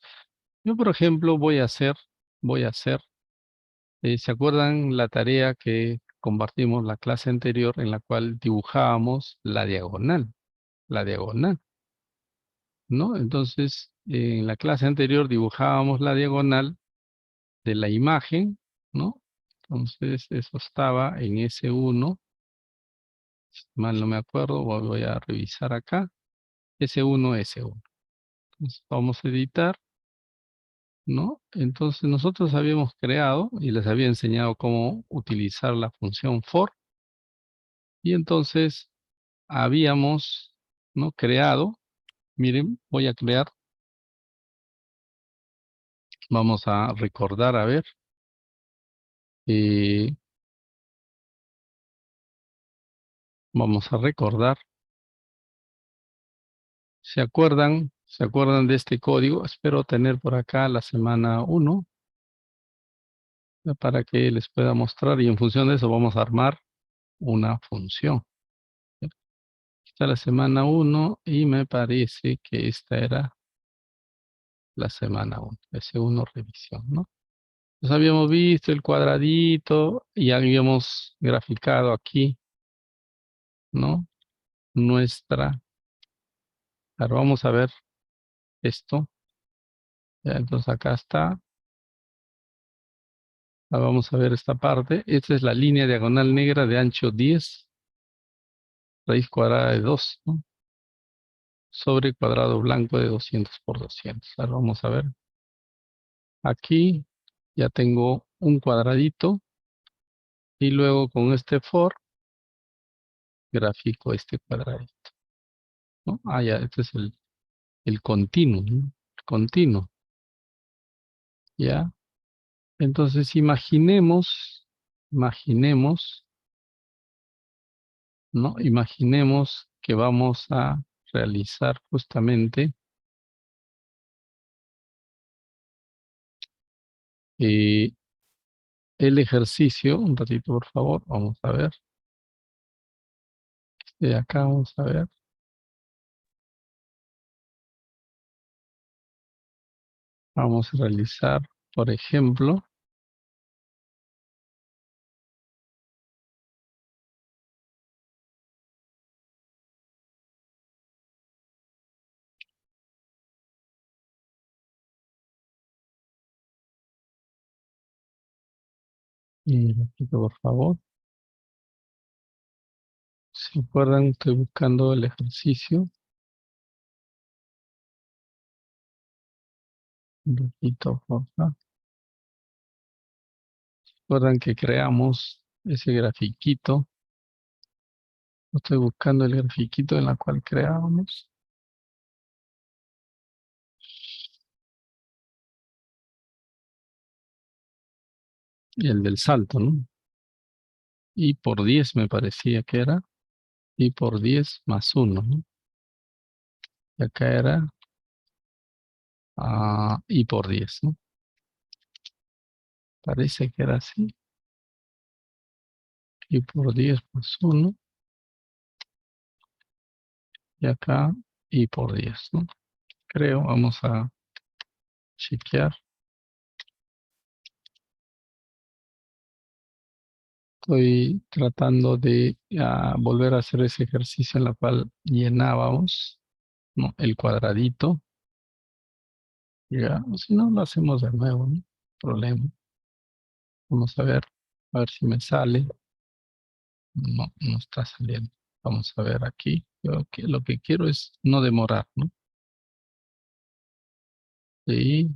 yo, por ejemplo, voy a hacer, ¿se acuerdan la tarea que compartimos la clase anterior en la cual dibujábamos la diagonal? La diagonal, ¿no? Entonces, en la clase anterior dibujábamos la diagonal de la imagen, ¿no? Entonces, eso estaba en S1, si mal no me acuerdo, voy a revisar acá, S1, S1. Entonces, vamos a editar, ¿no? Entonces, nosotros habíamos creado y les había enseñado cómo utilizar la función for, y entonces habíamos, ¿no? Creado, miren, voy a crear, vamos a recordar, a ver, eh, vamos a recordar. ¿Se acuerdan de este código? Espero tener por acá la semana 1 para que les pueda mostrar, y en función de eso vamos a armar una función. Está la semana 1 y me parece que esta era la semana 1, S1 revisión, ¿no? Entonces habíamos visto el cuadradito y habíamos graficado aquí, ¿no? Ahora vamos a ver esto. Ya, entonces acá está. Ahora vamos a ver esta parte. Esta es la línea diagonal negra de ancho 10, raíz cuadrada de 2, ¿no? Sobre cuadrado blanco de 200 por 200. Ahora vamos a ver. Aquí ya tengo un cuadradito y luego con este for grafico este cuadradito, ¿no? Ah, ya, este es el continuo, ¿no? El continuo, ¿ya? Entonces imaginemos, ¿no? Imaginemos que vamos a realizar justamente eh, el ejercicio. Un ratito, por favor, vamos a ver. De acá vamos a ver. Vamos a realizar, por ejemplo, Y repito, por favor. ¿Se acuerdan? Estoy buscando el ejercicio. Un poquito, por favor. Recuerdan que creamos ese grafiquito. Estoy buscando el grafiquito en la cual creábamos. Y el del salto, ¿no? Y por 10 me parecía que era. Y por 10 más 1, ¿no? Y acá era y por 10, ¿no? Parece que era así. Y por 10 más 1. Y acá y por 10, ¿no? Creo, vamos a chequear. Estoy tratando de volver a hacer ese ejercicio en la cual llenábamos, ¿no? El cuadradito. Ya, o si no, lo hacemos de nuevo, ¿no? Problema. Vamos a ver si me sale. No, no está saliendo. Vamos a ver aquí. Yo lo que quiero es no demorar, ¿no? Y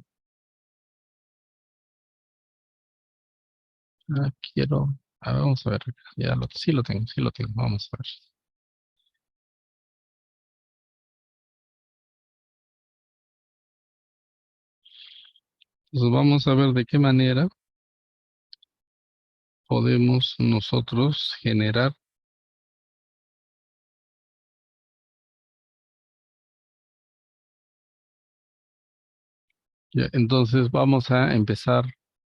quiero. Vamos a ver. Ya sí lo tengo, sí lo tengo. Vamos a ver. Entonces vamos a ver de qué manera podemos nosotros generar. Ya, entonces vamos a empezar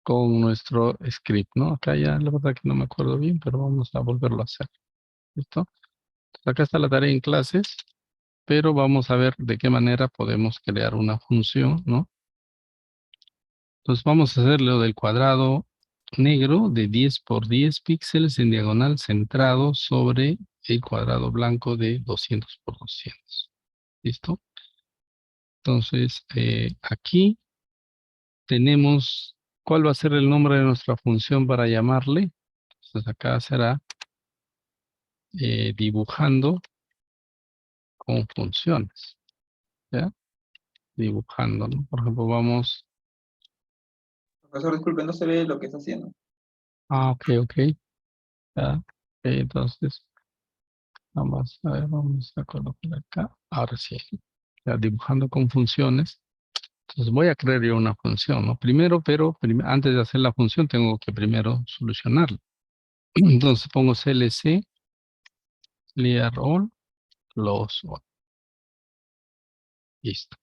con nuestro script, ¿no? Acá ya la verdad que no me acuerdo bien, pero vamos a volverlo a hacer. ¿Listo? Acá está la tarea en clases, pero vamos a ver de qué manera podemos crear una función, ¿no? Entonces vamos a hacer lo del cuadrado negro de 10 por 10 píxeles en diagonal centrado sobre el cuadrado blanco de 200 por 200. ¿Listo? Entonces, aquí tenemos cuál va a ser el nombre de nuestra función para llamarle. Entonces acá será dibujando con funciones. ¿Ya? Dibujando, ¿no? Por ejemplo, vamos. Profesor, disculpe, no se ve lo que está haciendo. Ok, ok. Ya. Ok, entonces, vamos a colocar acá. Ahora sí. Ya dibujando con funciones. Entonces voy a crear yo una función, ¿no? Primero, pero antes de hacer la función tengo que primero solucionarla. Entonces pongo CLC, clear all, close all. Listo.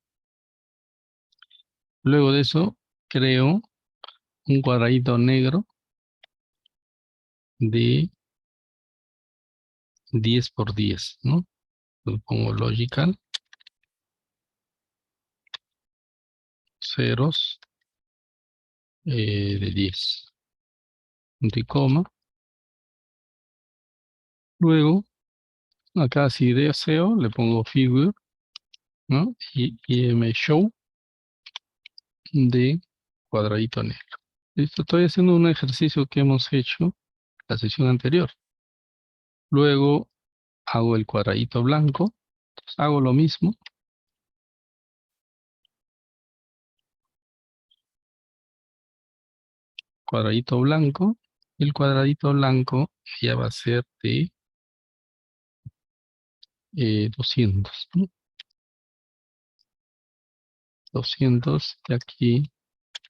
Luego de eso, creo un cuadradito negro de 10 por 10, ¿no? Lo pongo logical, ceros de 10, punto y coma. Luego, acá si deseo, le pongo figure, ¿no? Y me show de cuadradito negro. Listo, estoy haciendo un ejercicio que hemos hecho la sesión anterior. Luego hago el cuadradito blanco. Entonces, hago lo mismo. Cuadradito blanco. El cuadradito blanco ya va a ser de 200, ¿no? 200 de aquí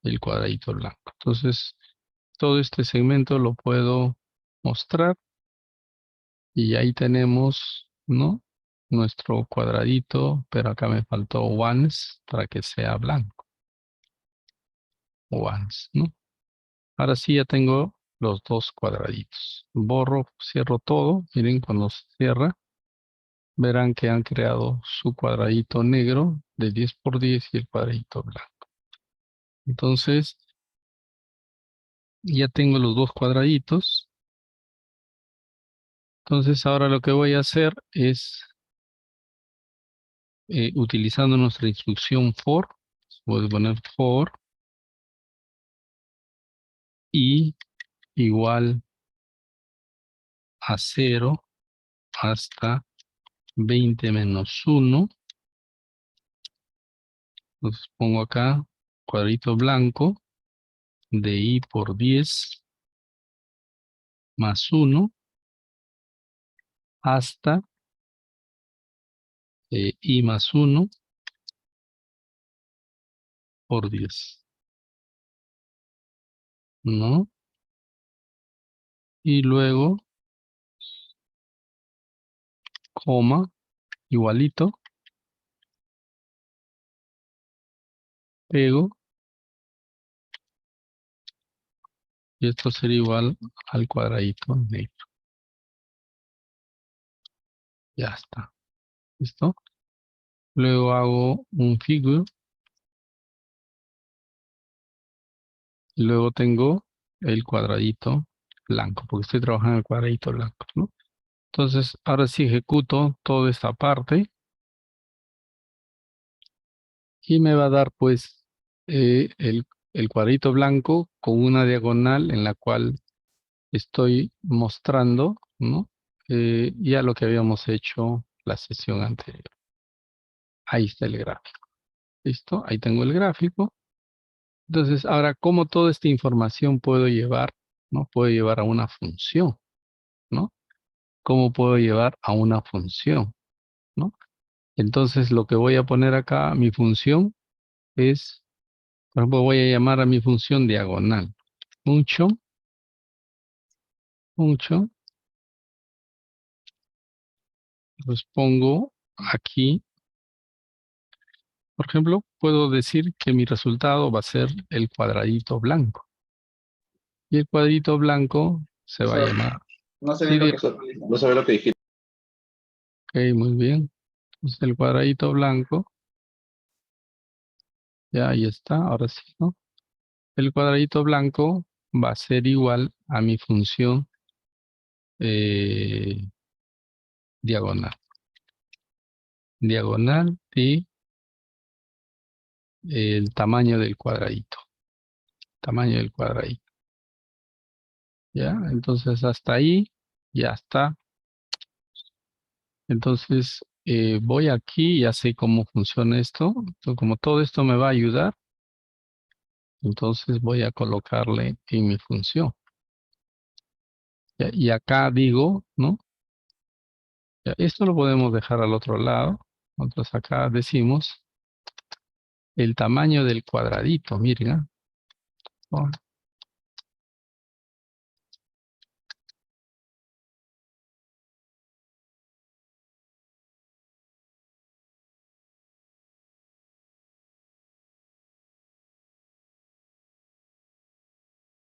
el cuadradito blanco. Entonces, todo este segmento lo puedo mostrar y ahí tenemos, ¿no? Nuestro cuadradito, pero acá me faltó ones para que sea blanco. Ones, ¿no? Ahora sí ya tengo los dos cuadraditos. Borro, cierro todo. Miren, cuando se cierra, verán que han creado su cuadradito negro de 10 por 10 y el cuadradito blanco. Entonces, ya tengo los dos cuadraditos. Entonces, ahora lo que voy a hacer es, utilizando nuestra instrucción for, voy a poner for y igual a 0 hasta 20 menos 1. Entonces pongo acá cuadrito blanco de i por 10 más 1 hasta i más 1 por 10. ¿No? Y luego, coma, igualito, pego, y esto sería igual al cuadradito negro. Ya está. ¿Listo? Luego hago un figure. Y luego tengo el cuadradito blanco, porque estoy trabajando en el cuadradito blanco, ¿no? Entonces, ahora sí ejecuto toda esta parte. Y me va a dar, pues, el cuadrito blanco con una diagonal en la cual estoy mostrando, ¿no? Ya lo que habíamos hecho la sesión anterior. Ahí está el gráfico. ¿Listo? Ahí tengo el gráfico. Entonces, ahora, ¿cómo toda esta información puedo llevar, ¿no? Puedo llevar a una función, ¿no? ¿Cómo puedo llevar a una función, ¿no? Entonces, lo que voy a poner acá, mi función es, por ejemplo, voy a llamar a mi función diagonal. Function. Pues pongo aquí, por ejemplo, puedo decir que mi resultado va a ser el cuadradito blanco. Y el cuadrito blanco se va a Profesor, llamar. no se ve Sí, lo que Profesor, está realizando. no sabe lo que dijiste. ok, muy bien. Entonces el cuadradito blanco, ya ahí está, ahora sí, ¿no? El cuadradito blanco va a ser igual a mi función diagonal. Diagonal y el tamaño del cuadradito. Tamaño del cuadradito. ¿Ya? Entonces hasta ahí ya está. Entonces voy aquí, ya sé cómo funciona esto. Entonces, como todo esto me va a ayudar, entonces voy a colocarle en mi función. Ya, y acá digo, ¿no? Ya, esto lo podemos dejar al otro lado. Nosotros acá decimos el tamaño del cuadradito. Miren, ¿ah? Oh,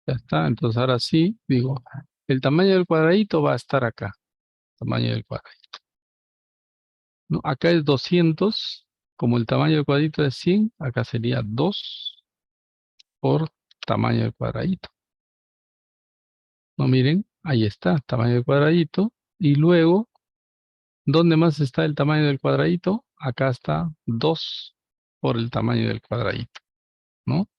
ya está. Entonces ahora sí, digo, el tamaño del cuadradito va a estar acá. Tamaño del cuadradito. ¿No? Acá es 200. Como el tamaño del cuadradito es 100, acá sería 2 por tamaño del cuadradito. No, miren, ahí está, tamaño del cuadradito. Y luego, ¿dónde más está el tamaño del cuadradito? Acá está 2 por el tamaño del cuadradito, ¿no?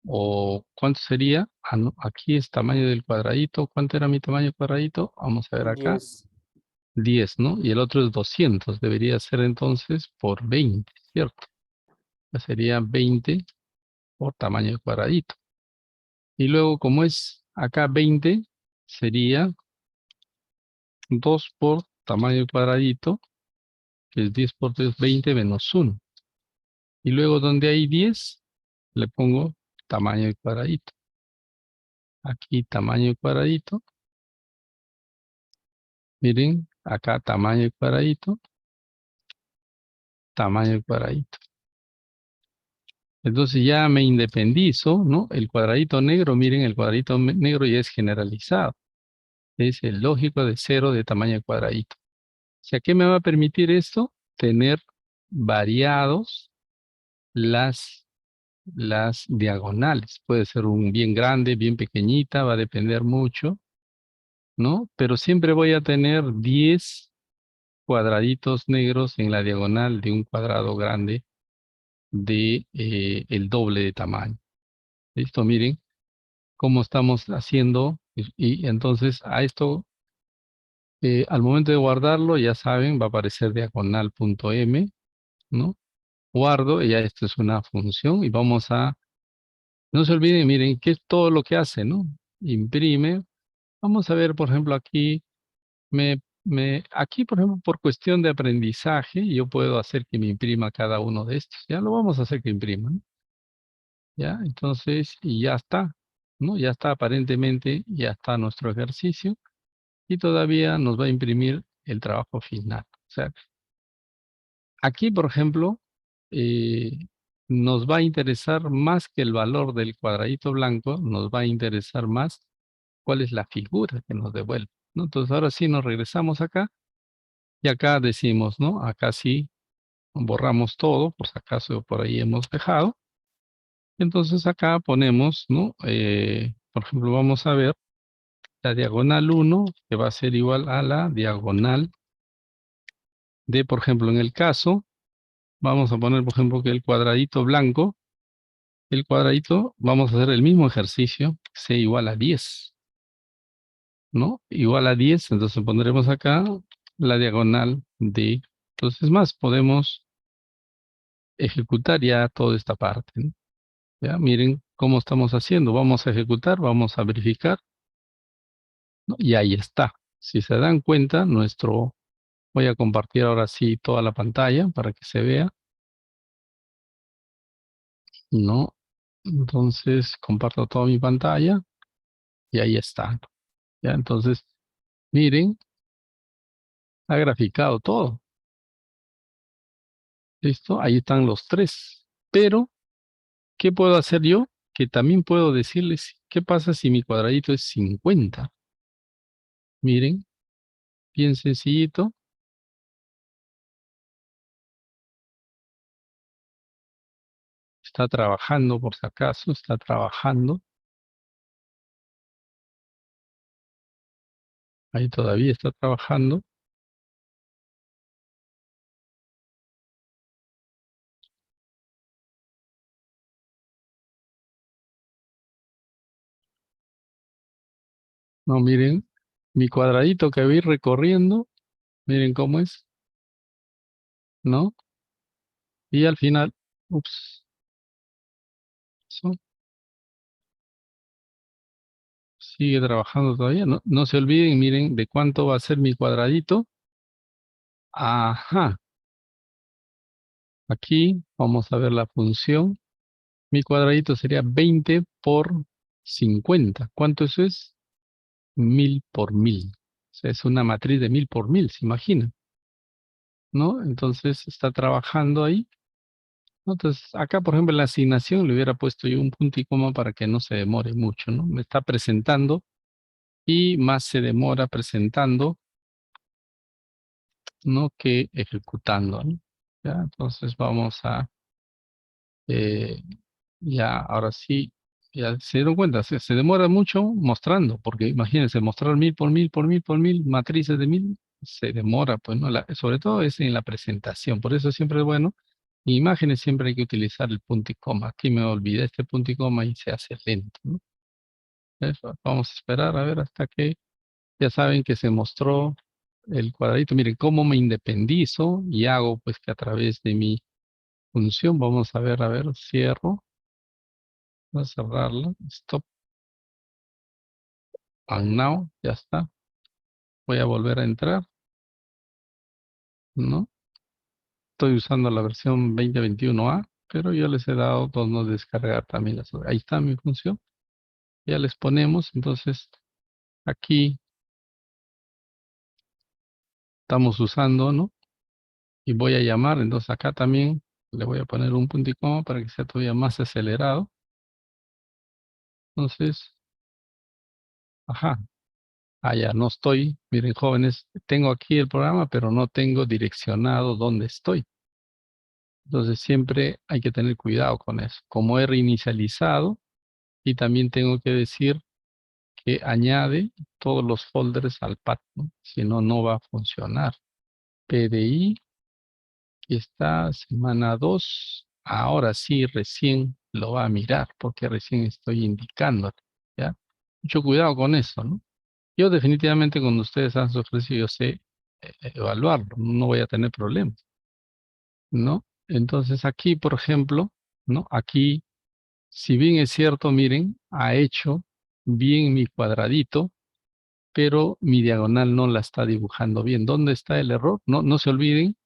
¿O cuánto sería? Ah, no, aquí es tamaño del cuadradito. ¿Cuánto era mi tamaño del cuadradito? Vamos a ver acá. 10. 10, ¿no? Y el otro es 200. Debería ser entonces por 20, ¿cierto? Ya sería 20 por tamaño del cuadradito. Y luego, como es acá 20, sería 2 por tamaño del cuadradito, que es 10 por 3, 20 menos 1. Y luego donde hay 10, le pongo tamaño del cuadradito. Aquí tamaño del cuadradito. Miren, acá tamaño del cuadradito. Tamaño del cuadradito. Entonces ya me independizo, ¿no? El cuadradito negro, miren, el cuadradito negro ya es generalizado. Es el lógico de 0 de tamaño del cuadradito. O sea, ¿qué me va a permitir esto? Tener variados las diagonales. Puede ser un bien grande, bien pequeñita, va a depender mucho, ¿no? Pero siempre voy a tener 10 cuadraditos negros en la diagonal de un cuadrado grande de el doble de tamaño. ¿Listo? Miren, cómo estamos haciendo. Y entonces a esto, al momento de guardarlo, ya saben, va a aparecer diagonal.m, ¿no? Guardo y ya esto es una función y vamos a, no se olviden, miren, que es todo lo que hace, ¿no? Imprime. Vamos a ver, por ejemplo, aquí, aquí, por ejemplo, por cuestión de aprendizaje, yo puedo hacer que me imprima cada uno de estos. Ya lo vamos a hacer que imprima, ¿no? Ya, entonces, y ya está, ¿no? Ya está, aparentemente, ya está nuestro ejercicio y todavía nos va a imprimir el trabajo final. O sea, aquí, por ejemplo, eh, nos va a interesar más que el valor del cuadradito blanco, nos va a interesar más cuál es la figura que nos devuelve, ¿no? Entonces, ahora sí nos regresamos acá y acá decimos, ¿no? Acá sí borramos todo, por si acaso por ahí hemos dejado. Entonces acá ponemos, ¿no? Por ejemplo, vamos a ver la diagonal 1, que va a ser igual a la diagonal de, por ejemplo, en el caso, vamos a poner, por ejemplo, que el cuadradito blanco, el cuadradito, vamos a hacer el mismo ejercicio, que sea igual a 10, ¿no? Igual a 10, entonces pondremos acá la diagonal de, entonces más, podemos ejecutar ya toda esta parte, ¿no? Ya, miren cómo estamos haciendo, vamos a ejecutar, vamos a verificar, ¿no? Y ahí está. Si se dan cuenta, voy a compartir ahora sí toda la pantalla para que se vea, ¿no? Entonces, comparto toda mi pantalla y ahí está. Ya, entonces, miren, ha graficado todo. ¿Listo? Ahí están los tres. Pero, ¿qué puedo hacer yo? Que también puedo decirles, ¿qué pasa si mi cuadradito es 50? Miren, bien sencillito. Está trabajando, por si acaso, está trabajando. Ahí todavía está trabajando. No, miren, mi cuadradito que voy recorriendo, miren cómo es, ¿no? Y al final, ups, eso, sigue trabajando todavía. No, no se olviden, miren, de cuánto va a ser mi cuadradito. Ajá, aquí vamos a ver la función. Mi cuadradito sería 20 por 50. ¿Cuánto eso es? 1000 por 1000. O sea, es una matriz de 1000 por 1000, ¿se imaginan? ¿No? Entonces está trabajando ahí. ¿No? Entonces, acá, por ejemplo, en la asignación le hubiera puesto yo un punto y coma para que no se demore mucho, ¿no? Me está presentando y más se demora presentando, ¿no? Que ejecutando, ¿no? Ya, entonces vamos a, eh, ya, ahora sí, ya se dieron cuenta, se demora mucho mostrando, porque imagínense, mostrar 1000 por 1000 por 1000 por 1000 matrices de 1000, se demora, pues, ¿no? Sobre todo es en la presentación, por eso siempre es bueno. Imágenes siempre hay que utilizar el punto y coma. Aquí me olvidé este punto y coma y se hace lento, ¿no? Eso, vamos a esperar a ver hasta que ya saben que se mostró el cuadradito. Miren cómo me independizo y hago pues que a través de mi función, vamos a ver, cierro, voy a cerrarla, stop, and now, ya está. Voy a volver a entrar, ¿no? Estoy usando la versión 2021A, pero yo les he dado donde descargar también las. Ahí está mi función. Ya les ponemos, entonces aquí estamos usando, ¿no? Y voy a llamar, entonces acá también le voy a poner un punto y coma para que sea todavía más acelerado. Entonces, ajá, allá no estoy. Miren, jóvenes, tengo aquí el programa, pero no tengo direccionado dónde estoy. Entonces siempre hay que tener cuidado con eso. Como he reinicializado, y también tengo que decir que añade todos los folders al pad, ¿no? Si no, no va a funcionar. PDI, aquí está, semana 2. Ahora sí, recién lo va a mirar, porque recién estoy indicando. ¿ya? Mucho cuidado con eso, ¿no? Yo definitivamente cuando ustedes han su ejercicio, yo sé evaluarlo, no voy a tener problemas, ¿no? Entonces aquí, por ejemplo, ¿no? Aquí, si bien es cierto, miren, ha hecho bien mi cuadradito, pero mi diagonal no la está dibujando bien. ¿Dónde está el error? No, no se olviden,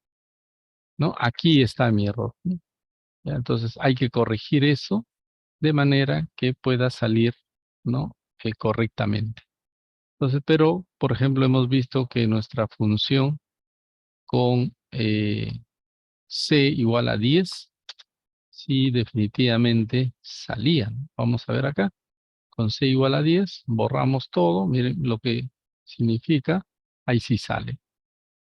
¿no? Aquí está mi error, ¿no? ¿Ya? Entonces hay que corregir eso de manera que pueda salir, ¿no? Correctamente. Entonces, pero, por ejemplo, hemos visto que nuestra función con C igual a 10, sí, definitivamente salía, ¿no? Vamos a ver acá. Con C igual a 10, borramos todo. Miren lo que significa. Ahí sí sale.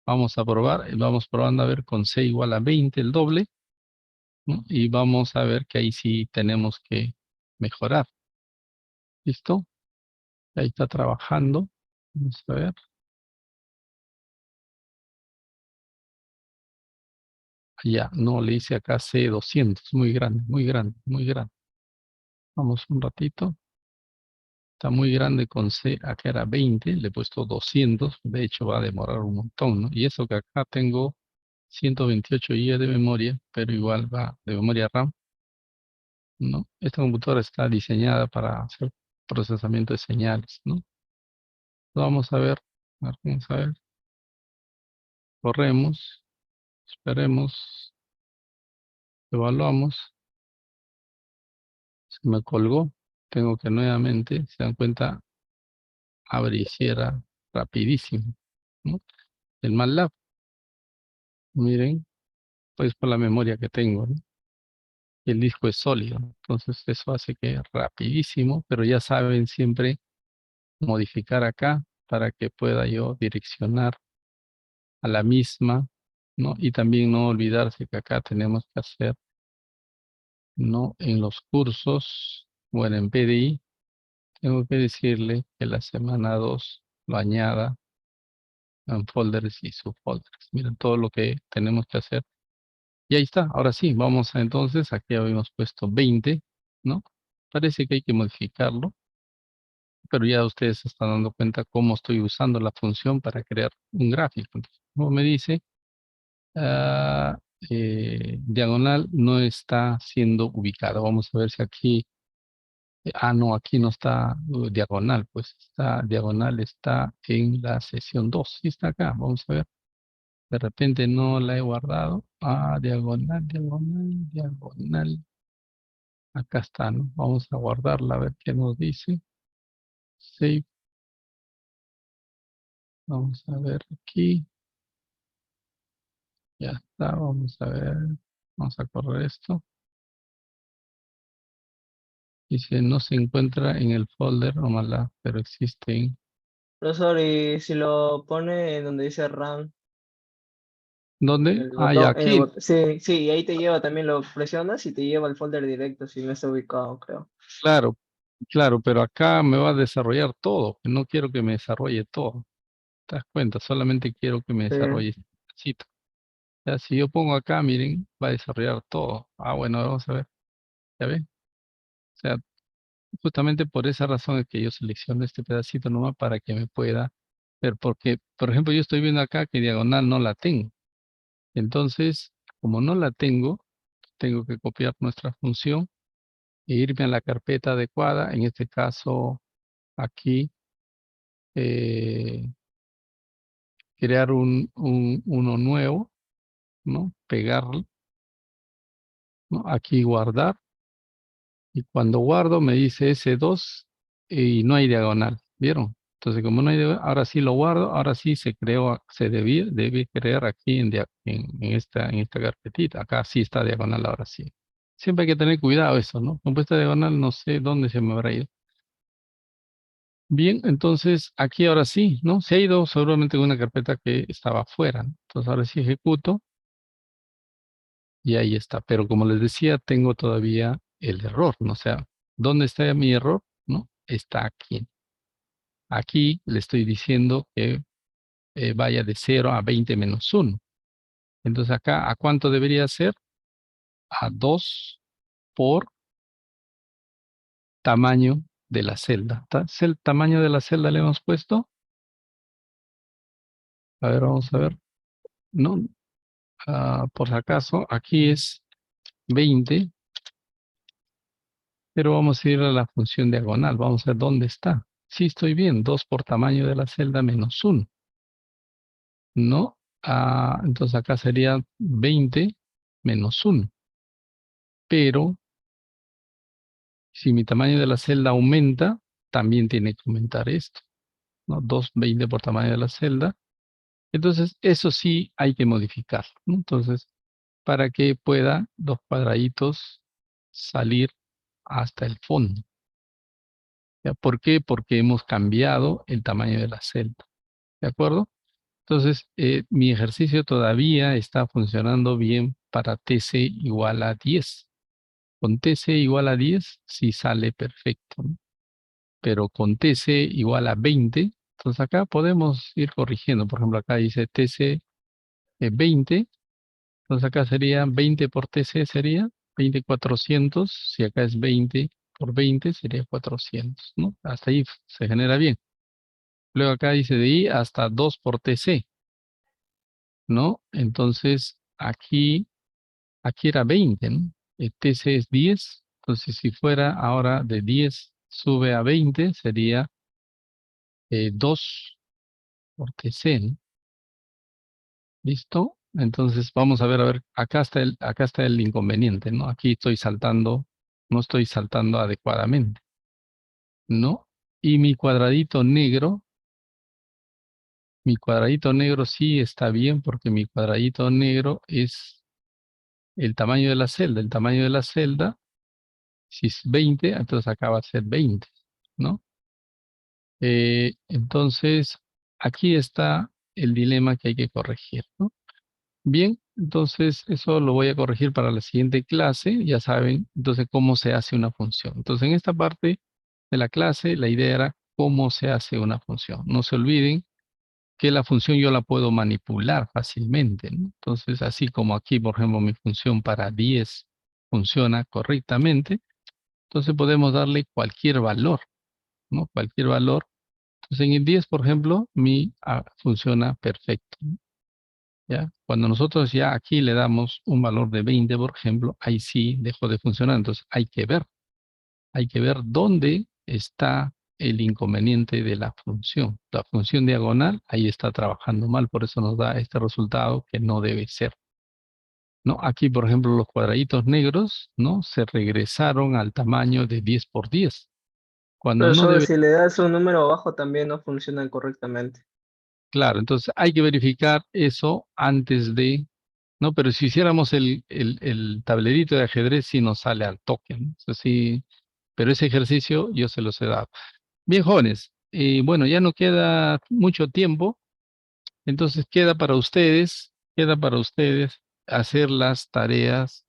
Vamos a probar. Vamos probando a ver con C igual a 20, el doble, ¿no? Y vamos a ver que ahí sí tenemos que mejorar. ¿Listo? Ahí está trabajando. Vamos a ver. Ya, no, le hice acá C200. Muy grande, muy grande, muy grande. Vamos un ratito. Está muy grande con C, acá era 20, le he puesto 200, de hecho va a demorar un montón, ¿no? Y eso que acá tengo 128 GB de memoria, pero igual va de memoria RAM, ¿no? Esta computadora está diseñada para hacer procesamiento de señales, ¿no? Vamos vamos a ver, corremos, esperemos, evaluamos, se me colgó, tengo que nuevamente, se dan cuenta, abre y cierra rapidísimo, ¿no? El MATLAB, miren, pues por la memoria que tengo, ¿no? Y el disco es sólido, entonces eso hace que rapidísimo, pero ya saben siempre modificar acá para que pueda yo direccionar a la misma, ¿no? Y también no olvidarse que acá tenemos que hacer, ¿no? En los cursos, bueno, en PDI, tengo que decirle que la semana 2 lo añada en folders y subfolders. Miren todo lo que tenemos que hacer. Y ahí está, ahora sí, vamos a entonces, aquí habíamos puesto 20, ¿no? Parece que hay que modificarlo, pero ya ustedes se están dando cuenta cómo estoy usando la función para crear un gráfico. Entonces, como me dice, ah, diagonal no está siendo ubicado. Vamos a ver si aquí, no, aquí no está diagonal, pues está diagonal, está en la sesión 2, sí está acá, vamos a ver. De repente no la he guardado. Diagonal, diagonal, diagonal. Acá está, ¿no? Vamos a guardarla a ver qué nos dice. Save. Vamos a ver aquí. Ya está, vamos a ver. Vamos a correr esto. Dice, no se encuentra en el folder Omala, pero existen. Profesor, y si lo pone en donde dice RAM, ¿Dónde? el Ya botón, aquí. sí, sí, y ahí te lleva también, lo presionas y te lleva al folder directo si no está ubicado, creo. Claro, claro, pero acá me va a desarrollar todo. No quiero que me desarrolle todo. ¿Te das cuenta? Solamente quiero que me Sí. desarrolle este pedacito. Ya, si yo pongo acá, miren, va a desarrollar todo. Bueno, vamos a ver. ¿Ya ven? O sea, justamente por esa razón es que yo selecciono este pedacito nomás para que me pueda ver. Porque, por ejemplo, yo estoy viendo acá que diagonal no la tengo. Entonces, como no la tengo, tengo que copiar nuestra función e irme a la carpeta adecuada. En este caso, aquí, crear uno nuevo, ¿no? Pegarlo, ¿no? Aquí guardar. Y cuando guardo me dice S2 y no hay diagonal. ¿Vieron? Entonces, como no hay diagonal, ahora sí lo guardo, ahora sí se creó, debe crear aquí en esta carpetita. Acá sí está diagonal, ahora sí. Siempre hay que tener cuidado eso, ¿no? Con esta diagonal no sé dónde se me habrá ido. Bien, entonces aquí ahora sí, ¿no? Se ha ido seguramente en una carpeta que estaba afuera, ¿no? Entonces ahora sí ejecuto y ahí está. Pero como les decía, tengo todavía el error, ¿no? O sea, ¿dónde está mi error? ¿No? Está aquí. Aquí le estoy diciendo que vaya de 0 a 20 menos 1. Entonces acá, ¿a cuánto debería ser? A 2 por tamaño de la celda. ¿Es el tamaño de la celda le hemos puesto? A ver, vamos a ver. No, por si acaso, aquí es 20, pero vamos a ir a la función diagonal. Vamos a ver dónde está. Sí, estoy bien. 2 por tamaño de la celda menos 1. ¿No? Entonces acá sería 20 menos 1. Pero si mi tamaño de la celda aumenta, también tiene que aumentar esto, ¿no? 2,20 por tamaño de la celda. Entonces, eso sí hay que modificarlo, ¿no? Entonces, para que pueda los cuadraditos salir hasta el fondo. ¿Ya? ¿Por qué? Porque hemos cambiado el tamaño de la celda. ¿De acuerdo? Entonces, mi ejercicio todavía está funcionando bien para TC igual a 10. Con TC igual a 10, sí sale perfecto, ¿no? Pero con TC igual a 20, entonces acá podemos ir corrigiendo. Por ejemplo, acá dice TC 20, entonces acá sería 20 por TC sería 20,400. Si acá es 20 por 20 sería 400, ¿no? Hasta ahí se genera bien. Luego acá dice de I hasta 2 por TC, ¿no? Entonces aquí era 20, ¿no? El TC es 10, entonces si fuera ahora de 10 sube a 20 sería 2 por TC, ¿no? ¿Listo? Entonces vamos a ver, acá está el inconveniente, ¿no? Aquí estoy saltando, no estoy saltando adecuadamente, ¿no? Y mi cuadradito negro sí está bien porque mi cuadradito negro es el tamaño de la celda. El tamaño de la celda, si es 20, entonces acá va a ser 20, ¿no? Entonces, aquí está el dilema que hay que corregir, ¿no? Bien, entonces eso lo voy a corregir para la siguiente clase. Ya saben, entonces, cómo se hace una función. Entonces, en esta parte de la clase, la idea era cómo se hace una función. No se olviden que la función yo la puedo manipular fácilmente, ¿no? Entonces, así como aquí, por ejemplo, mi función para 10 funciona correctamente, entonces podemos darle cualquier valor, ¿no? Cualquier valor. Entonces, en el 10, por ejemplo, funciona perfecto, ¿no? ¿Ya? Cuando nosotros ya aquí le damos un valor de 20, por ejemplo, ahí sí dejó de funcionar. Entonces hay que ver dónde está el inconveniente de la función. La función diagonal ahí está trabajando mal, por eso nos da este resultado que no debe ser, ¿no? Aquí, por ejemplo, los cuadraditos negros, ¿no? Se regresaron al tamaño de 10 por 10, cuando Pero no solo debe. si le das un número abajo también no funciona correctamente. Claro, entonces hay que verificar eso antes de, ¿no? Pero si hiciéramos el tablerito de ajedrez, sí nos sale al toque, ¿no? Eso sí, pero ese ejercicio yo se los he dado. Bien, jóvenes, bueno, ya no queda mucho tiempo, entonces queda para ustedes hacer las tareas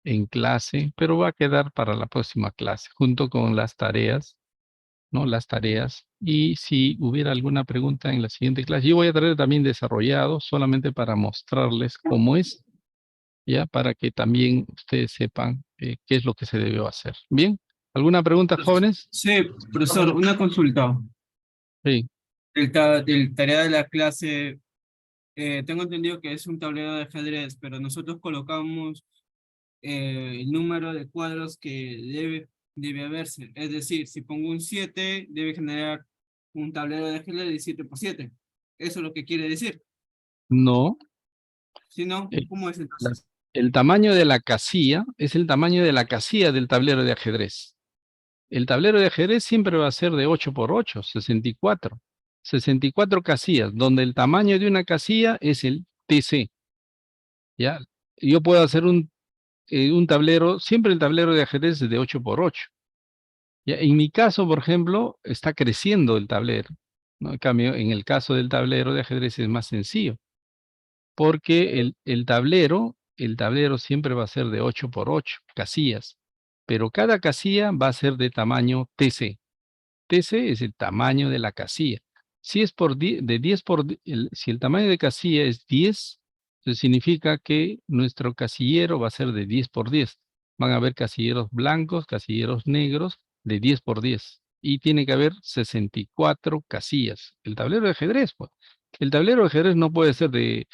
en clase, pero va a quedar para la próxima clase, junto con las tareas, ¿no? Las tareas. Y si hubiera alguna pregunta en la siguiente clase, yo voy a traer también desarrollado solamente para mostrarles cómo es, ya para que también ustedes sepan qué es lo que se debió hacer. Bien, ¿alguna pregunta, jóvenes? Sí, profesor, una consulta. Sí, Del tarea de la clase, tengo entendido que es un tablero de ajedrez, pero nosotros colocamos el número de cuadros que debe haberse. Es decir, si pongo un 7, debe generar un tablero de ajedrez de 7 por 7. Eso es lo que quiere decir. no. Si no, eh, ¿cómo es la- entonces? el tamaño de la casilla es el tamaño de la casilla del tablero de ajedrez. El tablero de ajedrez siempre va a ser de 8 por 8, 64. 64 casillas, donde el tamaño de una casilla es el TC. ¿Ya? Yo puedo hacer un tablero, siempre el tablero de ajedrez es de 8 por 8. ¿Ya? En mi caso, por ejemplo, está creciendo el tablero, ¿no? En cambio, en el caso del tablero de ajedrez es más sencillo, porque el tablero siempre va a ser de 8 por 8 casillas, pero cada casilla va a ser de tamaño TC. TC es el tamaño de la casilla. Si es de 10 si el tamaño de casilla es 10, eso significa que nuestro casillero va a ser de 10 por 10. Van a haber casilleros blancos, casilleros negros de 10 por 10. y tiene que haber 64 casillas. El tablero de ajedrez, pues. El tablero de ajedrez no puede ser de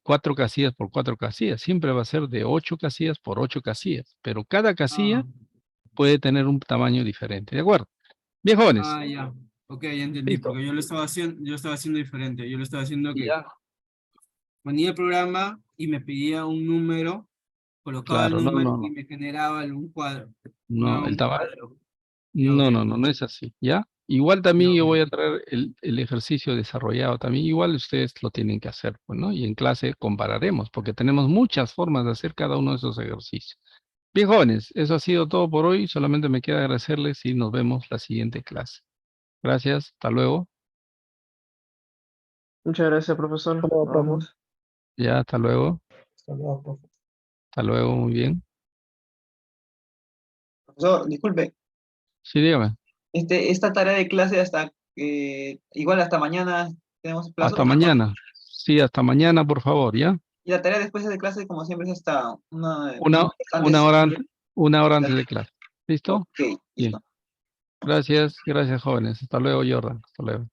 4 casillas por 4 casillas, siempre va a ser de 8 casillas por 8 casillas, pero cada casilla Ah, puede tener un tamaño diferente, ¿de acuerdo? Bien, jóvenes. ya. Ok, ya entendí, Listo. porque yo estaba haciendo diferente. Yo lo estaba haciendo que Ya. ponía el programa y me pedía un número, colocaba el Claro, no, número no, y no. me generaba un cuadro. No, Un cuadro. Ya, ok. no es así, ¿ya? Igual también Ya, yo ok. voy a traer el ejercicio desarrollado también, igual ustedes lo tienen que hacer, pues, ¿no? Y en clase compararemos, porque tenemos muchas formas de hacer cada uno de esos ejercicios. Bien, jóvenes, eso ha sido todo por hoy, solamente me queda agradecerles y nos vemos la siguiente clase. Gracias, hasta luego. Muchas gracias, profesor. Hasta luego, Nos profe. vemos. Ya, hasta luego, Hasta luego, profe. hasta luego, muy bien. Profesor, disculpe, Sí, dígame, esta tarea de clase hasta, igual hasta mañana tenemos plazo. hasta mañana. Sí, hasta mañana, por favor, ¿ya? Y la tarea después de clase, como siempre, es hasta Una, antes. una hora antes de clase. ¿Listo? Ok, Bien. listo. Gracias, gracias, jóvenes. Hasta luego, Jordan. Hasta luego.